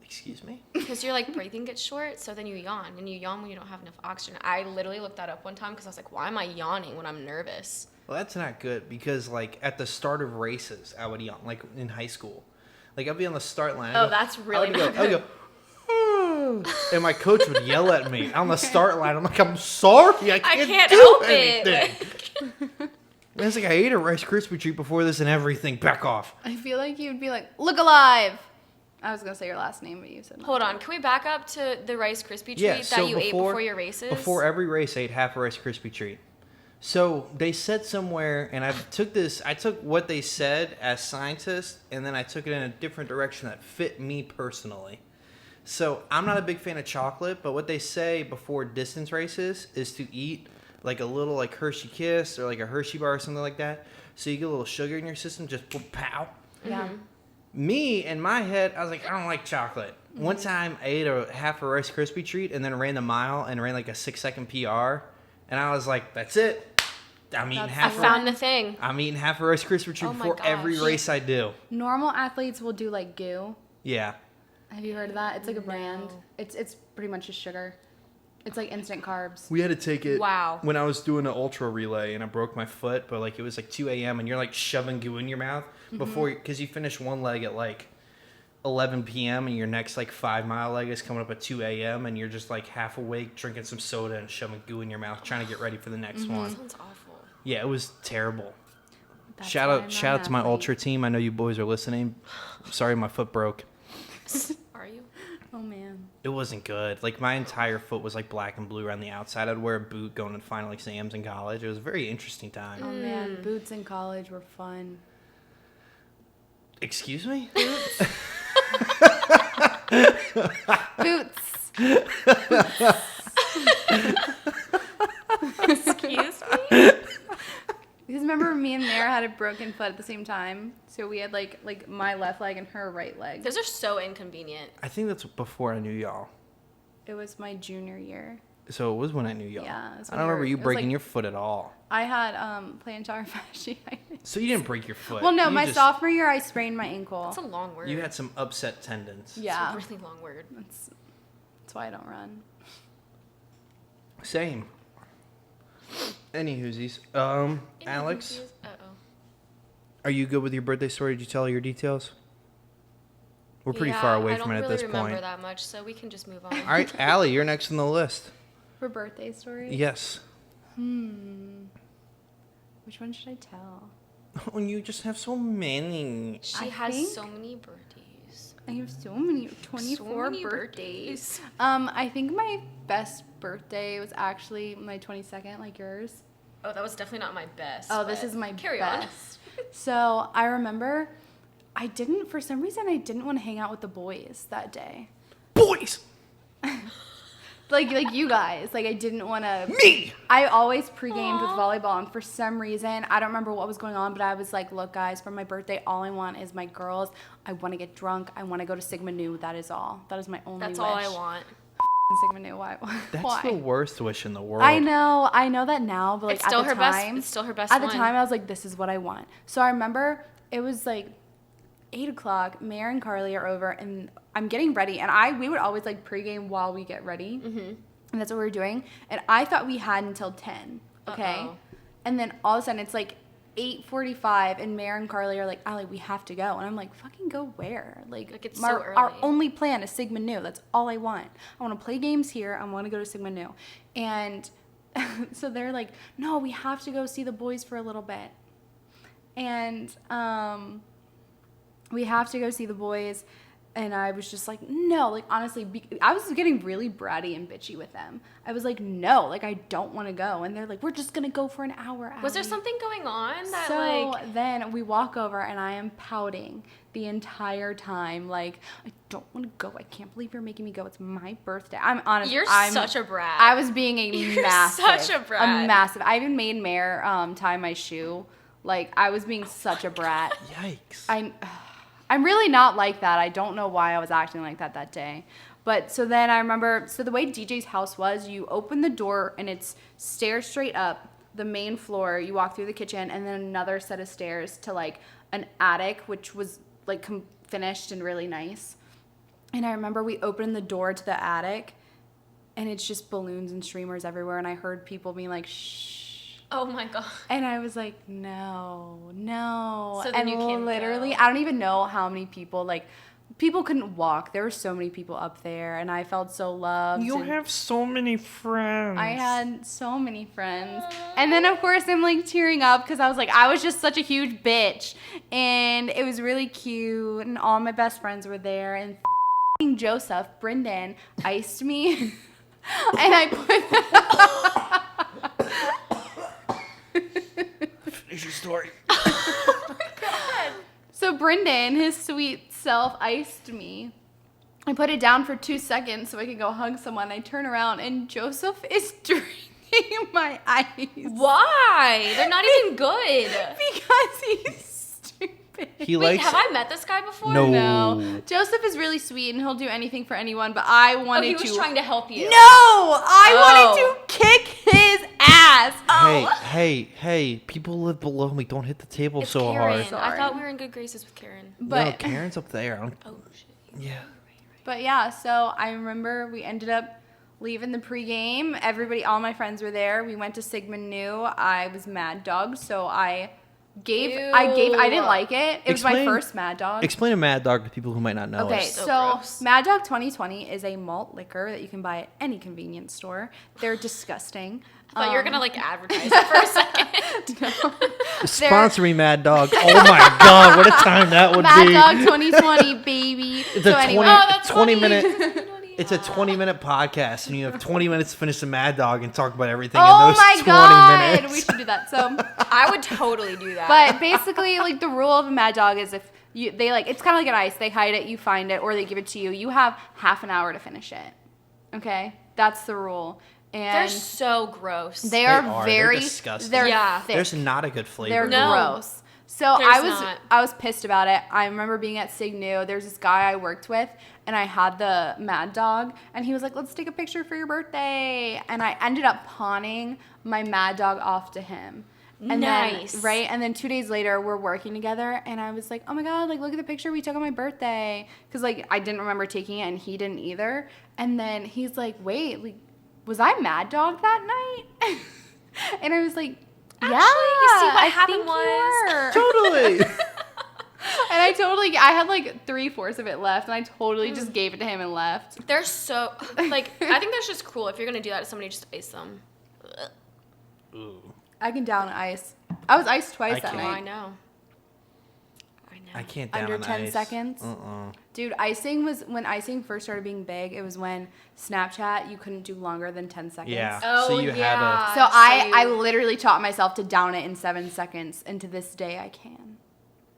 Excuse me? Because your like breathing gets short, so then you yawn, and you yawn when you don't have enough oxygen. I literally looked that up one time because I was like, why am I yawning when I'm nervous? Well, that's not good because, like, at the start of races, I would yawn, like, in high school. Like, I'd be on the start line. Oh, that's really I would go, and my coach would yell at me on the start line. I'm like, I'm sorry, I can't do help anything. And it's like, I ate a Rice Krispie treat before this and everything. Back off. I feel like you'd be like, look alive. I was going to say your last name, but you said Hold on. Can we back up to the Rice Krispie treat so that you ate before your races? Before every race, I ate half a Rice Krispie treat. So they said somewhere, and I took what they said as scientists, and then I took it in a different direction that fit me personally. So I'm not a big fan of chocolate, but what they say before distance races is to eat like a little like Hershey Kiss or like a Hershey bar or something like that. So you get a little sugar in your system, just pow. Yeah. Me, in my head, I was like, I don't like chocolate. One time I ate half a Rice Krispie treat and then ran the mile and ran like a 6-second PR. And I was like, that's it. I'm eating half found the thing. I'm eating half a Rice Krispie treat before every race I do. Normal athletes will do like goo. Yeah. Have you heard of that? It's like a brand. It's pretty much just sugar. It's like instant carbs. We had to take it Wow. when I was doing an ultra relay and I broke my foot, but like it was like 2 a.m. and you're like shoving goo in your mouth before, because you finish one leg at like 11 p.m. and your next like 5-mile leg is coming up at 2 a.m. and you're just like half awake drinking some soda and shoving goo in your mouth trying to get ready for the next one. Sounds awful. Yeah, it was terrible. That's Shout why I'm out not to my an ultra team. I know you boys are listening. Sorry my foot broke. Are you? Oh man. It wasn't good. Like my entire foot was like black and blue around the outside. I'd wear a boot going to final exams in college. It was a very interesting time. Oh man, boots in college were fun. Excuse me? Boots. Excuse me? Because remember, me and Mare had a broken foot at the same time, so we had like my left leg and her right leg. Those are so inconvenient. I think that's before I knew y'all. It was my junior year. So it was when I knew y'all. Yeah, it was I when don't we remember were- you it was breaking like- your foot at all. I had plantar fasciitis. So you didn't break your foot. Well, no, You my just- sophomore year I sprained my ankle. That's a long word. You had some upset tendons. Yeah, It's a really long word. that's why I don't run. Same. Any whoosies. Alex, Uh-oh. are you good with your birthday story? Did you tell all your details? We're pretty far away from it at this I don't really remember point. that much, so we can just move on. All right, Allie, you're next on the list. For birthday stories? Yes. Which one should I tell? Oh, you just have so many. She I has think- so many birthdays. I have so many, 24 So many birthdays. I think my best birthday was actually my 22nd, like yours. Oh, that was definitely not my best. Oh, this but is my carry on. best. So I remember for some reason, I didn't want to hang out with the boys that day. Boys! Like you guys. Like I didn't want to. Me! I always pre-gamed with volleyball, and for some reason, I don't remember what was going on, but I was like, look, guys, for my birthday, all I want is my girls. I want to get drunk. I want to go to Sigma Nu. That is all. That is my only That's wish. all I want. Sigma Nu. Why? That's Why? the worst wish in the world. I know that now, but like It's still at the her time, best. It's still her best at the one. time, I was like, this is what I want. So I remember it was like 8 o'clock. Mayor and Carly are over, and I'm getting ready. And we would always like pregame while we get ready, and that's what we were doing. And I thought we had until 10. Okay, Uh-oh. and then all of a sudden it's like 8:45, and Mayor and Carly are like, Allie, we have to go. And I'm like, fucking go where? Like it's so our early. only plan is Sigma Nu. That's all I want. I want to play games here. I want to go to Sigma Nu. And so they're like, no, we have to go see the boys for a little bit. And we have to go see the boys. And I was just like, no, like honestly, I was getting really bratty and bitchy with them. I was like, no, like I don't want to go. And they're like, we're just going to go for an hour. Was there Allie." something going on that So like? then we walk over and I am pouting the entire time. Like, I don't want to go. I can't believe you're making me go. It's my birthday. I'm honest. You're I'm such a brat. I was being a You're massive. such a brat. A massive. I even made Mare tie my shoe. Like, I was being such a brat. Yikes. I'm really not like that. I don't know why I was acting like that day. But so then I remember, so the way DJ's house was, you open the door and it's stairs straight up, the main floor, you walk through the kitchen, and then another set of stairs to like an attic, which was like finished and really nice. And I remember we opened the door to the attic and it's just balloons and streamers everywhere. And I heard people being like, shh. Oh my god. And I was like, no. So then and you can't literally, go. I don't even know how many people, like, people couldn't walk. There were so many people up there, and I felt so loved. You and have so many friends. I had so many friends. And then, of course, I'm, like, tearing up because I was like, I was just such a huge bitch. And it was really cute, and all my best friends were there. And Joseph, Brendan, iced me. And I put... Finish your story. So Brendan, his sweet self, iced me. I put it down for 2 seconds so I could go hug someone. I turn around and Joseph is drinking my ice. Why? They're not even good. Because he's stupid. He Wait, likes. have I met this guy before? No. No. Joseph is really sweet and he'll do anything for anyone, but I Oh, wanted he was to... trying to help you. No! I wanted Oh. to kick his ass. Hey! People live below me. Don't hit the table It's so Karen. hard. Sorry. I thought we were in good graces with Karen. No, But... Karen's up there. Oh shit. Yeah. But yeah, so I remember we ended up leaving the pregame. All my friends were there. We went to Sigmund New. I was Mad Dog, so I didn't like it. It was my Explain- first Mad Dog. Explain a Mad Dog to people who might not know. Okay, us. So so gross. Mad Dog 2020 is a malt liquor that you can buy at any convenience store. They're disgusting. I thought you were gonna like advertise it for a second. Sponsor me, Mad Dog. Oh my God, what a time that would Mad be. Dog 2020, baby. It's So a anyway, 20 Oh, that's 20 funny. minute. It's a 20-minute podcast, and you have 20 minutes to finish the Mad Dog and talk about everything oh in those my 20 god, minutes. we should do that. So, I would totally do that. but basically, like the rule of a Mad Dog is if they like, it's kind of like an ice. They hide it, you find it, or they give it to you. You have half an hour to finish it. Okay, that's the rule. they're And so gross. they are are. very, They're disgusting. they're Yeah. thick. There's not a good flavor. They're No. gross. So There's I not. was pissed about it. I remember being at Sig New. There's this guy I worked with, and I had the Mad Dog, and he was like, "Let's take a picture for your birthday." And I ended up pawning my Mad Dog off to him. And Nice. Then, right? And then 2 days later, we're working together, and I was like, "Oh my god! Like, look at the picture we took on my birthday." Because like I didn't remember taking it, and he didn't either. And then he's like, "Wait, like, was I Mad Dog that night?" And I was like, Actually, "Yeah, you see what I happened think was- you were." Totally. And I had like 3/4 of it left, and I totally just gave it to him and left. They're so like. I think that's just cruel. If you're gonna do that to somebody, just ice them. Ugh. Ooh. I can down ice. I was iced twice I that can't. Oh, I night. know. I can't down Under on 10 ice. seconds? Uh-uh. Dude, icing was when icing first started being big. It was when Snapchat you couldn't do longer than 10 seconds. Yeah. Oh So you had yeah. So I literally taught myself to down it in 7 seconds, and to this day I can.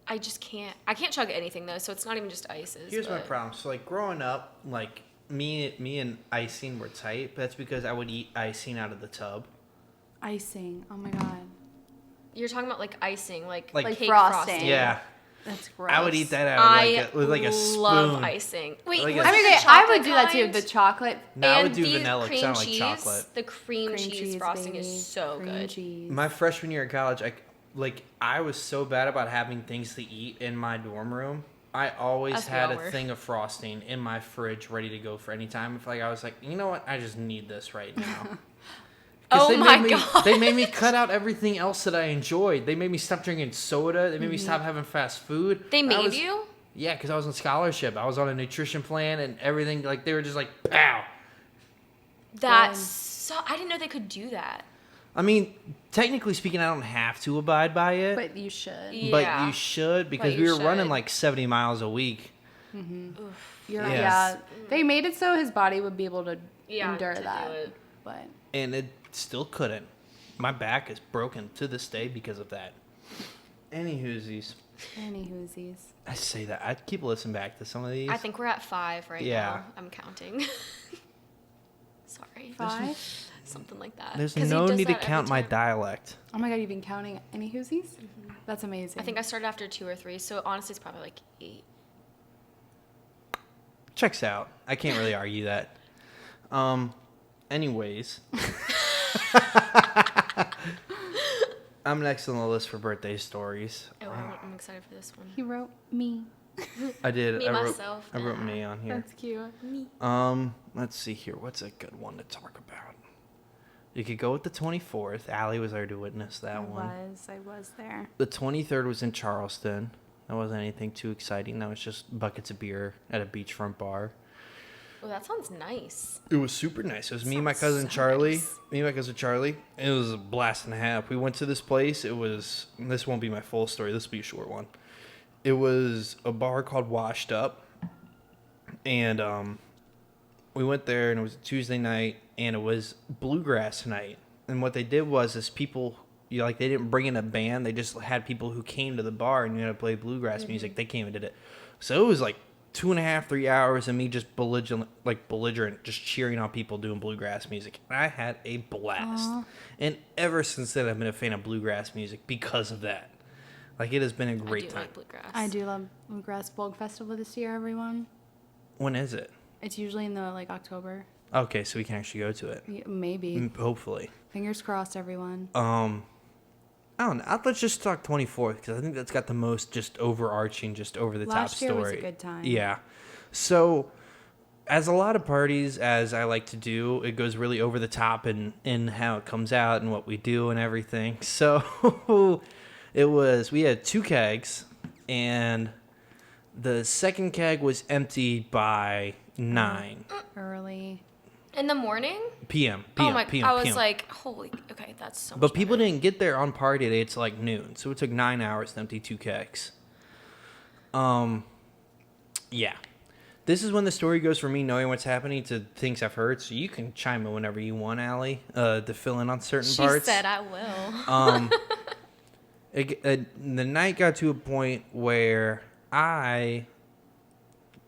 I just can't. I can't chug anything though, so it's not even just ices. Here's my but- problem. So like growing up, like me and icing were tight, but that's because I would eat icing out of the tub. Icing. Oh my god. You're talking about like icing, like Like cake frosting. frosting. Yeah. That's gross. I would eat that out of with like a spoon. love icing. Wait, Like was a- it I mean, the I chocolate would do that too. kind? The chocolate No, I would And do the vanilla because I cream don't like cheese, chocolate. The cream cheese frosting baby. is so Cream good. cheese. My freshman year of college, I was so bad about having things to eat in my dorm room. I always As we had all a were. thing of frosting in my fridge ready to go for any time. If I was like, you know what, I just need this right now. 'Cause Oh they my made me, God. They made me cut out everything else that I enjoyed. They made me stop drinking soda. They made me stop having fast food. They I made was- you? Yeah, because I was on scholarship. I was on a nutrition plan and everything. Like they were just like, pow. That's so. I didn't know they could do that. I mean, technically speaking, I don't have to abide by it. But you should. But Yeah. you should because But you we were running should. like 70 miles a week. You're, Yes. yeah. They made it so his body would be able to Yeah, endure to do that. it. But And it still couldn't. My back is broken to this day because of that. Anywhoosies. anywhoosies. I say that. I keep listening back to some of these. I think we're at 5 right Yeah. now. I'm counting. Sorry. 5? Something like that. There's 'Cause he no does need to that every count my time. dialect. Oh my god, you've been counting anywhoosies? That's amazing. I think I started after 2 or 3, so honestly, it's probably like 8. Checks out. I can't really argue that. Anyways. I'm next on the list for birthday stories. Oh, I'm excited for this one. He wrote me. I did. Me, I wrote, myself, I wrote and I. me on here. That's cute. Me. Let's see here. What's a good one to talk about? You could go with the 24th. Allie was there to witness that one. I was there. The 23rd was in Charleston. That wasn't anything too exciting. That was just buckets of beer at a beachfront bar. Oh, that sounds nice. It was super nice. It was me and my Sounds cousin so Charlie. nice. Me and my cousin Charlie. It was a blast and a half. We went to this place. This won't be my full story. This will be a short one. It was a bar called Washed Up. And we went there, and it was a Tuesday night, and it was bluegrass night. And what they did was people, they didn't bring in a band. They just had people who came to the bar and had to play bluegrass music. They came and did it. So it was like 2.5, 3 hours of me just belligerent, just cheering on people doing bluegrass music. And I had a blast. Aww. And ever since then, I've been a fan of bluegrass music because of that. Like, it has been a great time. Like bluegrass. I do love Bluegrass Folk Festival this year, everyone. When is it? It's usually in the October. Okay, so we can actually go to it. Yeah, maybe. Hopefully. Fingers crossed, everyone. I don't know. Let's just talk 24th because I think that's got the most just overarching, just over the top story. Last year was a good time. Yeah. So, as a lot of parties, as I like to do, it goes really over the top in how it comes out and what we do and everything. So, we had 2 kegs, and the second keg was emptied by 9 Early. In the morning? p.m. Oh my! PM, I was PM. like, holy. Okay, that's so. But much people better. didn't get there on party day. It's like noon, so it took 9 hours to empty 2 kegs. Yeah. This is when the story goes from me knowing what's happening to things I've heard. So you can chime in whenever you want, Allie, to fill in on certain parts. She said I will. The night got to a point where I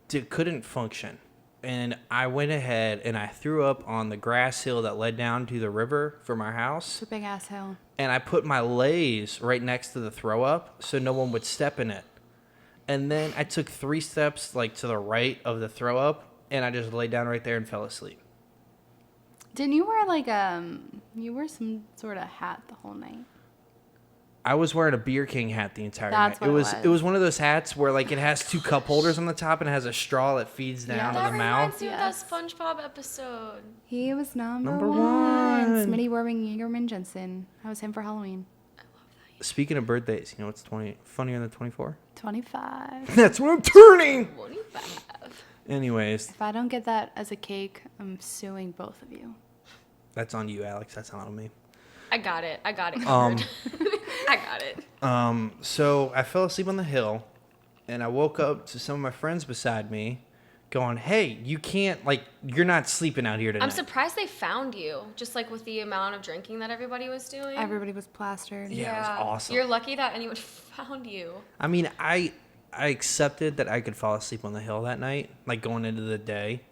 couldn't function. And I went ahead and I threw up on the grass hill that led down to the river from our house. It's a big ass hill. And I put my legs right next to the throw up so no one would step in it. And then I took 3 steps to the right of the throw up, and I just laid down right there and fell asleep. Didn't you wear you wear some sort of hat the whole night? I was wearing a Beer King hat the entire That's night. what It was one of those hats where it has 2 cup holders on the top and it has a straw that feeds down to That the mouth. reminds me of that SpongeBob episode. He was number Number one. one. Smitty Worming Yeagerman Jensen. That was him for Halloween. Speaking of birthdays, you know what's funnier than 24? 25. That's what I'm turning! 25. Anyways, If I don't get that as a cake, I'm suing both of you. that's on you, Alex. That's not on me. I got it. Covered. I got it. So I fell asleep on the hill, and I woke up to some of my friends beside me going, hey, you can't, you're not sleeping out here tonight. I'm surprised they found you, just with the amount of drinking that everybody was doing. Everybody was plastered. Yeah, it was awesome. You're lucky that anyone found you. I mean, I accepted that I could fall asleep on the hill that night, going into the day.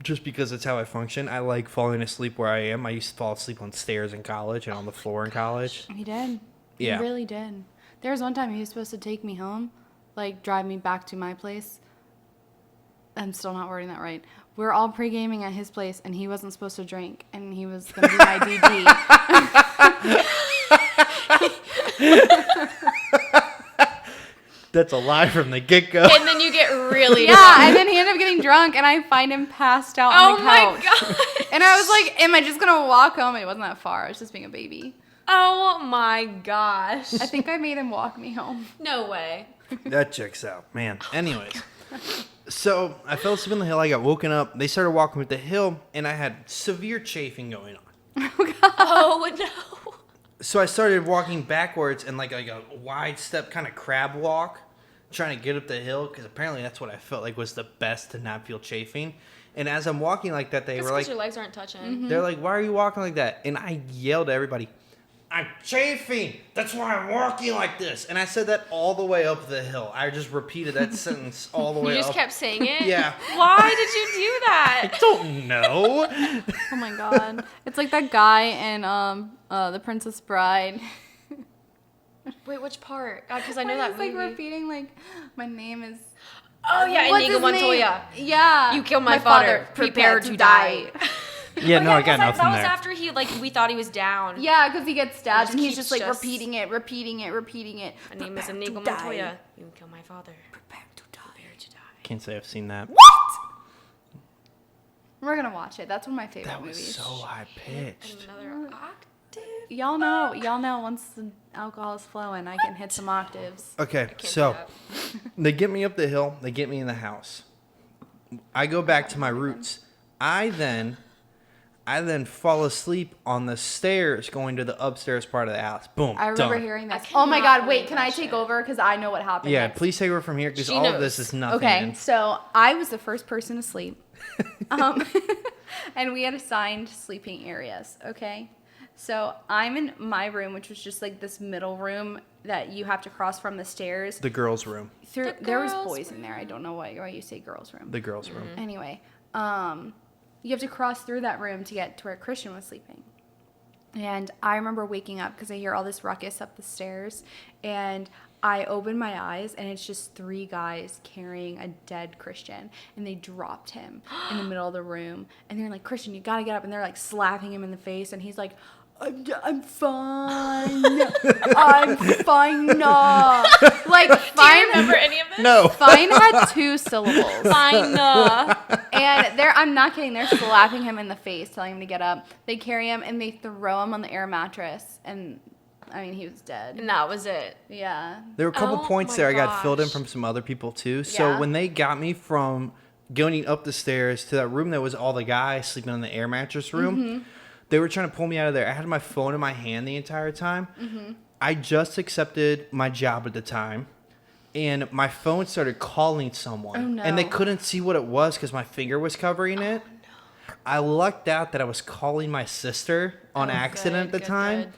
Just because it's how I function. I like falling asleep where I am. I used to fall asleep on stairs in college and on the floor in college. He did. Yeah. He really did. There was one time he was supposed to take me home, drive me back to my place. I'm still not wording that right. We were all pre-gaming at his place, and he wasn't supposed to drink, and he was going to be my DD. That's a lie from the get-go. And then you get really Yeah, and then he ended up getting drunk, and I find him passed out on the couch. Oh my god. And I was like, am I just going to walk home? And it wasn't that far. I was just being a baby. Oh my gosh. I think I made him walk me home. No way. That checks out, man. Anyways, so I fell asleep on the hill. I got woken up. They started walking with the hill, and I had severe chafing going on. Oh no. So I started walking backwards and like a wide step kind of crab walk, trying to get up the hill because apparently that's what I felt like was the best to not feel chafing. And as I'm walking like that, they were like, your legs aren't touching. they're like, why are you walking like that? And I yelled at everybody, I'm chafing. That's why I'm walking like this. And I said that all the way up the hill. I just repeated that sentence all the way up. You just kept saying it? Yeah. Why did you do that? I don't know. Oh my god. It's like that guy in The Princess Bride. Wait, which part? Because I know When that he's movie. repeating my name is... Oh yeah, What's Inigo his Montoya. name? Yeah. You killed my father. Prepare to die. Yeah, no, I got nothing That was there. after we thought he was down. Yeah, because he gets stabbed Just and he's keeps just just- repeating it. My name is Inigo die. Montoya. You kill my father. Prepare to die. Prepare to die. Can't say I've seen that. What? We're gonna watch it. That's one of my favorite That was movies. so high pitched. Another octave. Y'all know once the alcohol is flowing, I can hit some octaves. Okay, Can't so do that. they get me up the hill. They get me in the house. I go back to my roots. I then fall asleep on the stairs going to the upstairs part of the house. Boom. I remember done. hearing I this. Oh my cannot God! Wait, believe can I that take shit. over? Because I know what happened. Yeah, next. please take over from here because She all of this knows. is nothing. Okay, so I was the first person to sleep, and we had assigned sleeping areas. Okay, so I'm in my room, which was just like this middle room that you have to cross from the stairs. The girls' room. There was girls' boys in there. I don't know why you say girls' room. The girls' room. Anyway, you have to cross through that room to get to where Christian was sleeping. And I remember waking up because I hear all this ruckus up the stairs, and I open my eyes, and it's just 3 guys carrying a dead Christian, and they dropped him in the middle of the room, and they're like, Christian, you gotta get up, and they're like slapping him in the face, and he's like, I'm fine. I'm fine. Like, Do you fine. remember any of this? No. Fine had 2 syllables. Fine. And I'm not kidding, they're slapping him in the face, telling him to get up. They carry him and they throw him on the air mattress. And, I mean, he was dead. And that was it. Yeah. There were a couple Oh points my there I got filled in gosh. from some other people too. So Yeah. when they got me from going up the stairs to that room that was all the guys sleeping on the air mattress room, they were trying to pull me out of there. I had my phone in my hand the entire time. I just accepted my job at the time, and my phone started calling someone. Oh, no. And they couldn't see what it was because my finger was covering it. I lucked out that I was calling my sister on accident at the time.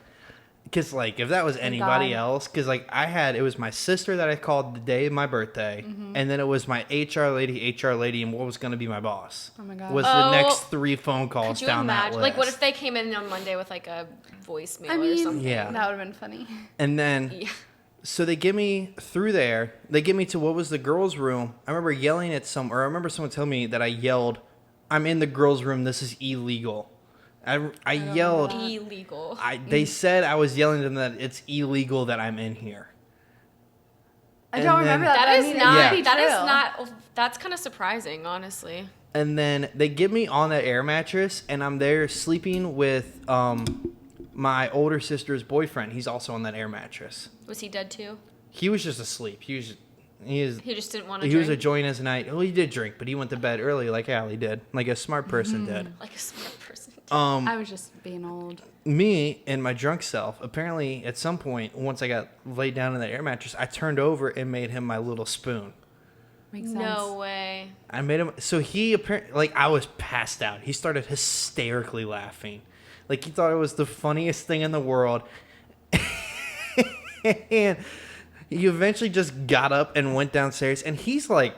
Because, like, if that was anybody God. else, because, like, it was my sister that I called the day of my birthday, and then it was my HR lady, and what was going to be my boss. Oh my God. Was the Oh, next 3 phone calls Could you down that imagine? list. Like, what if they came in on Monday with like a voicemail I or mean, something? Yeah. that would have been funny. And then, Yeah. so they get me through there. They get me to what was the girls' room. I remember yelling at I remember someone telling me that I yelled, "I'm in the girls' room. This is illegal." I yelled. Illegal. They said I was yelling to them that it's illegal that I'm in here. I And don't then- remember that. That but I is mean, it not. might be That is true. not. That's kind of surprising, honestly. And then they get me on that air mattress, and I'm there sleeping with my older sister's boyfriend. He's also on that air mattress. Was he dead too? He was just asleep. He He just didn't want to. was drink. enjoying his night. Well, he did drink, but he went to bed early, like Allie did, like a smart person did. Like a smart person. I was just being old. Me and my drunk self, apparently, at some point, once I got laid down in the air mattress, I turned over and made him my little spoon. Makes sense. No way. I made him. So he apparently, like, I was passed out. He started hysterically laughing, like he thought it was the funniest thing in the world. And he eventually just got up and went downstairs. And he's like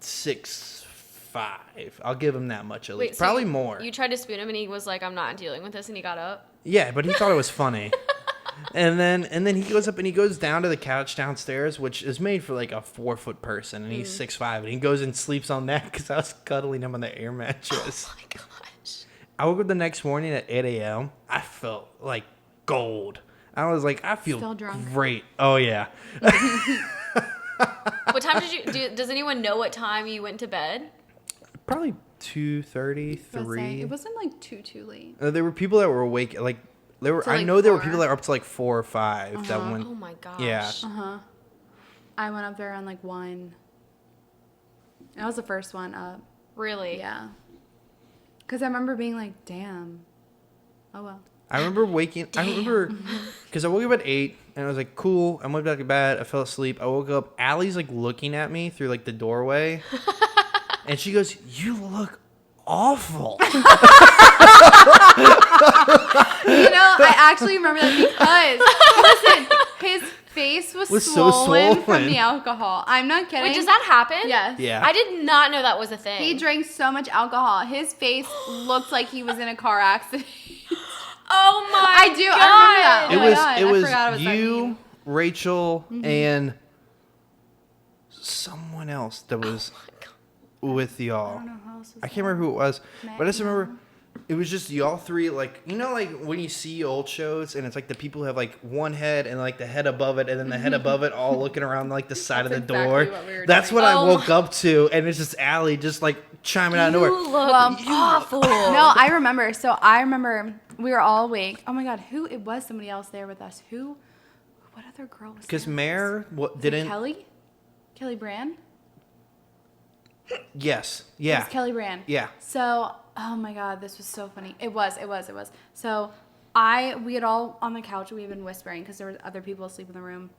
6'5". I'll give him that much at least. Wait, so Probably you- more. You tried to spoon him, and he was like, "I'm not dealing with this," and he got up. Yeah, but he thought it was funny. And then he goes up and he goes down to the couch downstairs, which is made for like a 4-foot person, and he's 6'5", and he goes and sleeps on that because I was cuddling him on the air mattress. Oh my gosh. I woke up the next morning at 8 a.m. I felt like gold. I was like, I feel Still drunk. great. Oh yeah. What time did you? Does anyone know what time you went to bed? Probably 2:30, I was saying, 3. it wasn't like too late. There were people that were awake. Like there were. To, I like, know there were 4. people that were up to like 4 or 5 that went. Oh my gosh. Yeah. I went up there on like 1. I was the first one up. Really? Yeah. Because I remember being like, damn. Oh well. I remember waking. I remember because I woke up at 8 and I was like, cool. I went back to bed. I fell asleep. I woke up. Allie's like looking at me through like the doorway, and she goes, "You look awful." You know, I actually remember that because, listen, his face was so swollen from swollen. the alcohol. I'm not kidding. Wait, does that happen? Yes. Yeah. I did not know that was a thing. He drank so much alcohol. His face looked like he was in a car accident. Oh my! I do. I remember that. It Oh my was God, it I was forgot it was that you, mean. Rachel, and someone else that was with y'all. I don't know how else was I can't remember who it was, but I just No. remember it was just y'all three. Like, you know, like when you see old shows and it's like the people who have like one head and like the head above it and then the head above it all looking around like the side That's of the exactly door. what we were That's doing. what I Oh woke up to, and it's just Allie just like chiming out of nowhere. You look awful. No, I remember. So I remember we were all awake. Oh my God, who? It was somebody else there with us. Who? What other girl was there? Because Mare Was it didn't. Kelly? Kelly Brand? Yes. It Yeah. was Kelly Brand. Yeah. So, oh my God, this was so funny. It was. So we had all on the couch, we had been whispering because there were other people asleep in the room.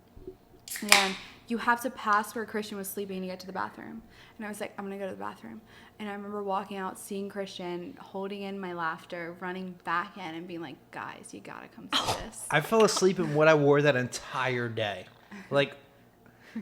And you have to pass where Christian was sleeping to get to the bathroom. And I was like, I'm going to go to the bathroom. And I remember walking out, seeing Christian, holding in my laughter, running back in and being like, guys, you got to come see this. I fell asleep in what I wore that entire day. Like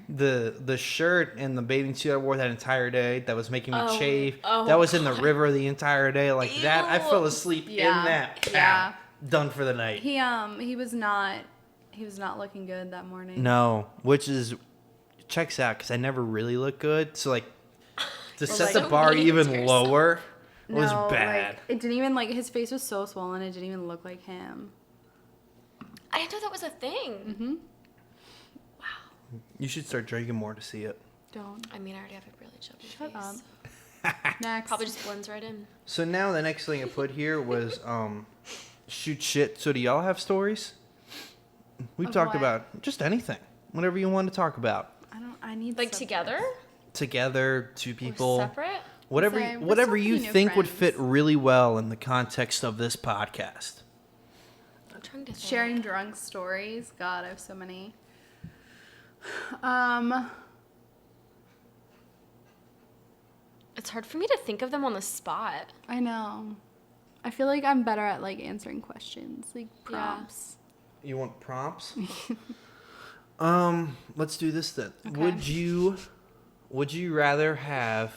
the shirt and the bathing suit I wore that entire day that was making me chafe. That was in the river the entire day. Like that, I fell asleep in that. Yeah. Done for the night. He was not looking good that morning. No, which is checks out because I never really look good. So like to set the so bar mean to even yourself. lower was No, bad. Like, it didn't even, like, his face was so swollen, it didn't even look like him. I didn't know that was a thing. Mm-hmm. You should start drinking more to see it. Don't. I mean, I already have a really chubby Shut face. up. Next. Probably just blends right in. So now the next thing I put here was shoot shit. So do y'all have stories? We've Of talked what? about just anything, whatever you want to talk about. I need Like something. together? Together, two people, Or separate? whatever, Say, we're whatever so you many new think would friends. fit really well in the context of this podcast. I'm trying to think. Sharing drunk stories. God, I have so many. It's hard for me to think of them on the spot. I know. I feel like I'm better at, like, answering questions, like prompts. You want prompts? Let's do this then. Okay. Would you rather have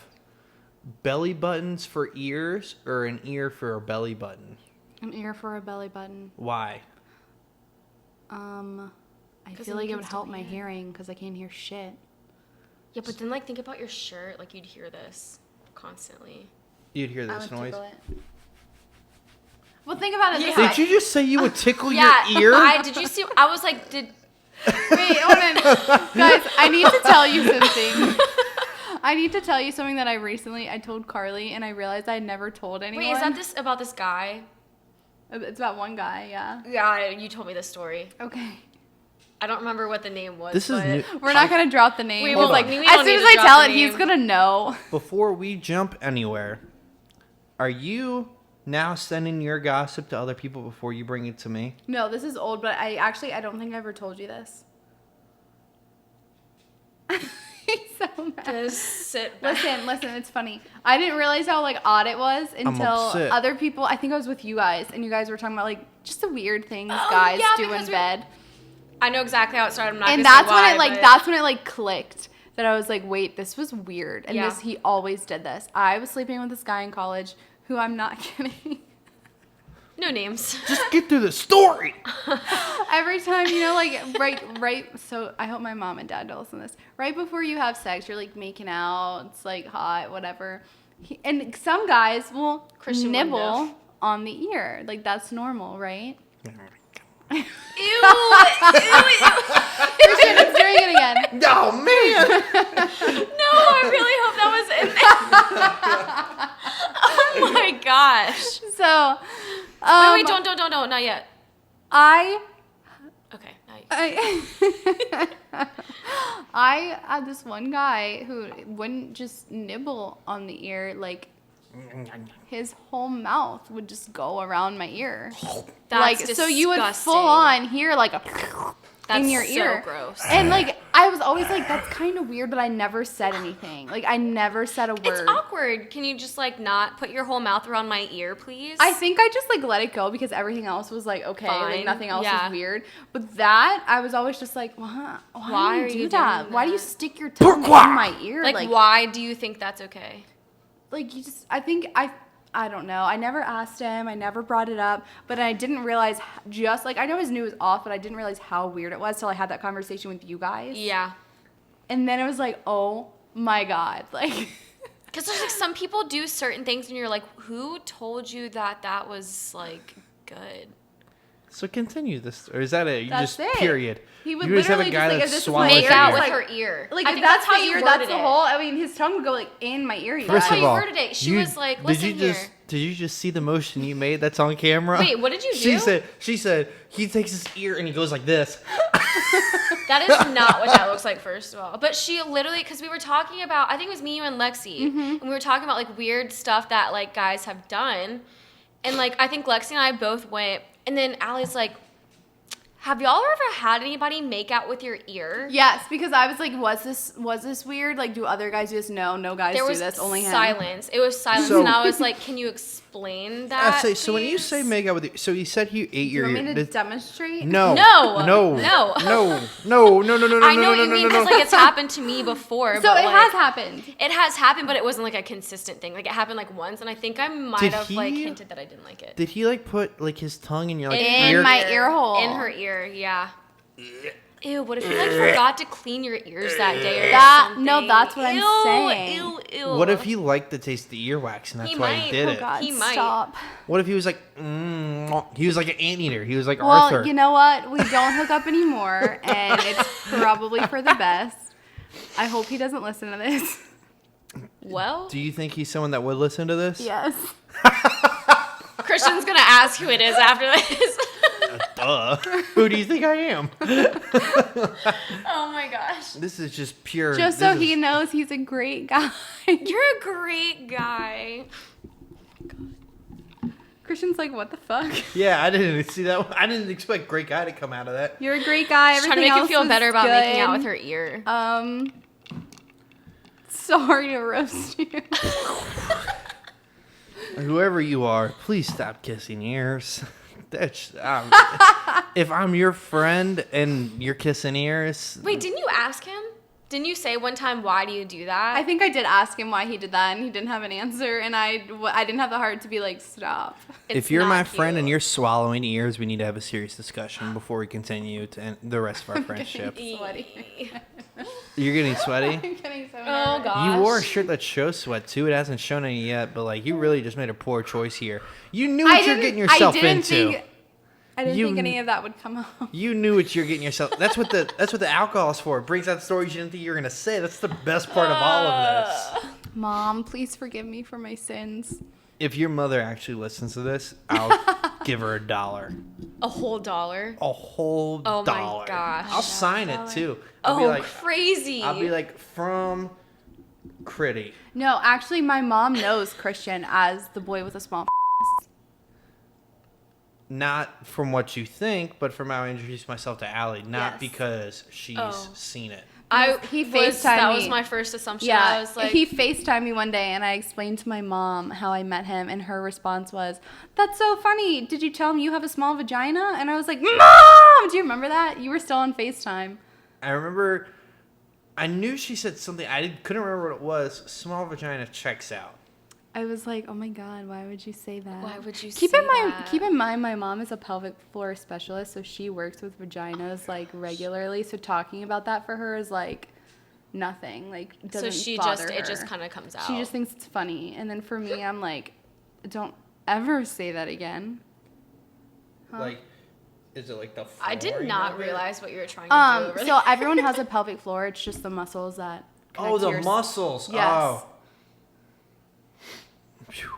belly buttons for ears or an ear for a belly button? An ear for a belly button. Why? I 'Cause feel then like you it can would still help my hear it. hearing because I can't hear shit. Yeah, but then, like, think about your shirt. Like, you'd hear this constantly. You'd hear I this would noise. tickle it. Well, think about it this Yeah. way. Did you just say you would tickle Yeah, your ear? did you see? I was like, Wait, hold on. Guys, I need to tell you something. I need to tell you something that I told Carly, and I realized I never told anyone. wait, is that this about this guy? It's about one guy, yeah. Yeah, you told me this story. Okay. I don't remember what the name was. This is but new. We're not going to drop the name. We He's won't. like, We as don't soon need as to I drop tell the it, he's name. going to know. Before we jump anywhere, are you now sending your gossip to other people before you bring it to me? No, this is old, but I don't think I ever told you this. He's so mad. Just sit back. Listen, it's funny. I didn't realize how, like, odd it was until upset. other people, I think I was with you guys, and you guys were talking about, like, just the weird things Oh, guys yeah, do in because we- bed. I know exactly how it started. I'm not And gonna say that's when why, it, like, but- that's when it, like, clicked. That I was like, wait, this was weird. And Yeah. he always did this. I was sleeping with this guy in college who I'm not kidding. No names. Just get through the story. Every time, you know, like, right, so I hope my mom and dad don't listen to this. Right before you have sex, you're, like, making out. It's, like, hot, whatever. And some guys will Christian nibble wouldn't on the ear. Like, that's normal, right? Ew. Christian, it's doing it again. Oh man! No, I really hope that was in there. Oh my gosh. So, Wait, don't, not yet. I Okay, now you. I had this one guy who wouldn't just nibble on the ear, like his whole mouth would just go around my ear. That's like, so you would disgusting. full on hear like a That's in your so ear. gross. And like I was always like, that's kind of weird, but I never said anything. Like I never said a word. It's awkward. Can you just like not put your whole mouth around my ear, please? I think I just like let it go because everything else was like okay, like Fine. nothing else Yeah. was weird. But that I was always just like, why Why do are you do you that? doing Why do you that? stick your tongue in my ear? like, why do you think that's okay? Like you just I think I don't know. I never asked him. I never brought it up, but I didn't realize just like I always knew it was off, but I didn't realize how weird it was till I had that conversation with you guys. Yeah. And then it was like, "Oh my god." Like Because there's like some people do certain things and you're like, who told you that that was like good? So continue this, or is that it? You That's just it. period. He would You just have a literally guy just like, that if this is swallows my Make your out ear. with like, her ear. Like I if think that's how the you ear, that's worded the it. hole. I mean, his tongue would go like in my ear. First That's of how you all, worded it. She was like, "Listen did you just see the motion you made? That's on camera." Wait, what did you She do? said he takes his ear and he goes like this. That is not what that looks like, first of all. But she literally, because we were talking about, I think it was me, you, and Lexi, and we were talking about like weird stuff that like guys have done, and like I think Lexi and I both went, and then Allie's like, "Have y'all ever had anybody make out with your ear?" Yes, because I was like, was this weird? Like, do other guys do this? No guys There do was this. Only him. silence. It was silence, So- and I was like, "Can you explain that?" I say so when you please?" say make out with you, so you said he ate Do you your want ear. me to demonstrate? No. No. No. No. No. No. No. No. No. I know no, what no, you no, mean no, because no. like it's happened to me before. So but, it like, has happened. It has happened, but it wasn't like a consistent thing. Like it happened like once, and I think I might Did have like he- hinted that I didn't like it. Did he like put like his tongue in your like In ear? my ear hole. In her ear, yeah. Ew, what if you like forgot to clean your ears that day or That- something? no, that's what I'm Ew, saying. Ew. What if he liked the taste of the earwax and that's He why might. he did Oh, it? God, He might. stop. What if he was like, he was like an anteater. He was like Well, Arthur. you know what? We don't hook up anymore, and it's probably for the best. I hope he doesn't listen to this. Well, Do you think he's someone that would listen to this? Yes. Christian's gonna ask who it is after this. Duh. Who do you think I am? Oh my gosh. This is just pure. Just so this he is- knows he's a great guy. You're a great guy. Christian's like, what the fuck? Yeah, I didn't see that. I didn't expect great guy to come out of that. You're a great guy. Just trying to Everything make you else feel was better about making out good. with her ear. Sorry to roast you. Whoever you are, please stop kissing ears. That's if I'm your friend and you're kissing ears. Wait, didn't you ask him? Didn't you say one time, why do you do that? I think I did ask him why he did that, and he didn't have an answer, and I didn't have the heart to be like, stop. It's If you're not my friend cute. and you're swallowing ears, we need to have a serious discussion before we continue to end the rest of our friendship. Sweaty. You're getting sweaty? I'm getting so Oh, nervous. God. You wore a shirt that shows sweat too. It hasn't shown any yet, but like you really just made a poor choice here. You knew what you're getting yourself into. I didn't You- think any of that would come out. You knew what you're getting yourself. That's what the alcohol is for. It brings out stories you didn't think you were gonna say. That's the best part of all of this. Mom, please forgive me for my sins. If your mother actually listens to this, I'll give her $1. A whole dollar? A whole Oh my dollar. gosh. I'll sign it too. Oh, crazy. I'll be like from Critty. No, actually, my mom knows Christian as the boy with a small. Not from what you think, but from how I introduced myself to Allie. Not Yes. because she's Oh. seen it. He That FaceTimed was me. my first assumption. Yeah, I was like, he FaceTimed me one day, and I explained to my mom how I met him, and her response was, "That's so funny. Did you tell him you have a small vagina?" And I was like, "Mom, do you remember that? You were still on FaceTime." I remember. I knew she said something. Couldn't remember what it was. Small vagina checks out. I was like, "Oh my God, why would you say that?" why would you Keep say in mind, that? keep in mind, my mom is a pelvic floor specialist, so she works with vaginas like regularly. So talking about that for her is like nothing. Like it So doesn't she bother just, it just her. kind of comes out. She just thinks it's funny, and then for me, I'm like, don't ever say that again. Huh? Like, is it like the? I did flooring not of it? realize what you were trying to do over So there. everyone has a pelvic floor. It's just the muscles that. connect Oh, to the your- muscles. Yes. Oh. Phew.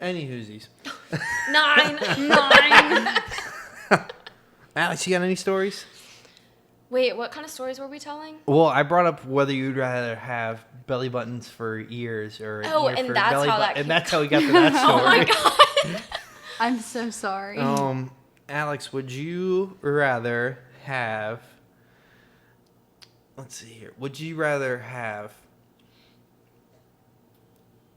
Any whoosies. 9. Alex, you got any stories? Wait, what kind of stories were we telling? Well, I brought up whether you'd rather have belly buttons for ears or an Oh, ear and for that's belly how that button. And came- that's how we got to that story. Oh my god. I'm so sorry. Alex, would you rather have? Let's see here. Would you rather have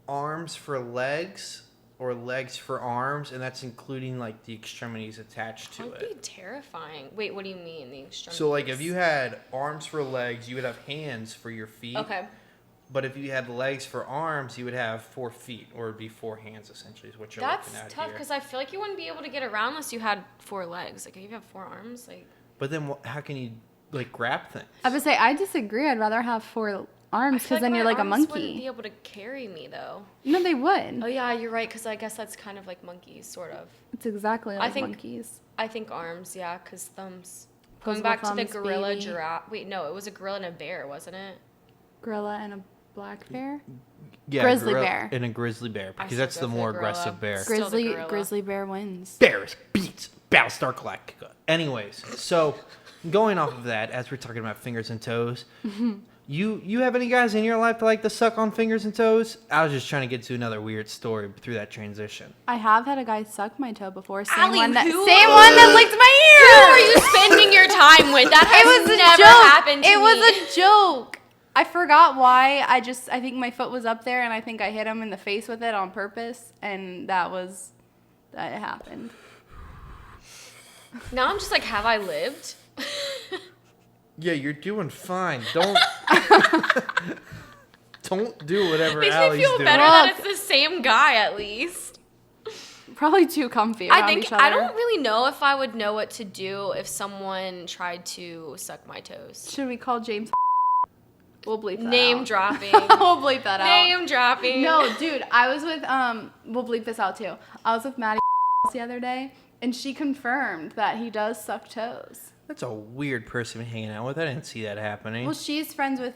arms for legs or legs for arms, and that's including like the extremities attached to That would it? be terrifying. Wait, what do you mean the extremities? So like if you had arms for legs, you would have hands for your feet. Okay. But if you had legs for arms, you would have 4 feet, or it'd be 4 hands essentially, is what you're That's looking at tough here. because I feel like you wouldn't be able to get around unless you had 4 legs. Like if you have 4 arms, like But then how can you like grab things? I would say I disagree. I'd rather have 4 arms I feel because then my you're like a arms wouldn't be monkey. able to carry me though. No, they would. Oh yeah, you're right because I guess that's kind of like monkeys, sort of. It's exactly I like think- monkeys. I think arms, yeah, because thumbs. Opposable Going back to the thumbs, gorilla baby. giraffe. Wait, no, it was a gorilla and a bear, wasn't it? Gorilla and a black bear. Yeah, Grizzly bear. And a grizzly bear, I because still that's go the for the more gorilla. aggressive bear. Still the gorilla. Grizzly bear wins. Bears beats Battlestar Galactica. Anyways, so going off of that, as we're talking about fingers and toes, you have any guys in your life that like to suck on fingers and toes? I was just trying to get to another weird story through that transition. I have had a guy suck my toe before. Same Allie, one that who- licked my Who ear. are you spending your time with? That has It was a never joke. happened to It me. was a joke. I forgot why. I think my foot was up there, and I think I hit him in the face with it on purpose, and that happened. Now I'm just like, have I lived? Yeah, you're doing fine. Don't do whatever Makes Allie's me feel doing. better Look. that it's the same guy at least. Probably too comfy I around think each other. I don't really know if I would know what to do if someone tried to suck my toes. Should we call James? We'll bleep that Name out. dropping. We'll bleep that out. Name dropping. No, dude, I was with we'll bleep this out too. I was with Maddie the other day, and she confirmed that he does suck toes. That's a weird person to be hanging out with. I didn't see that happening. Well, she's friends with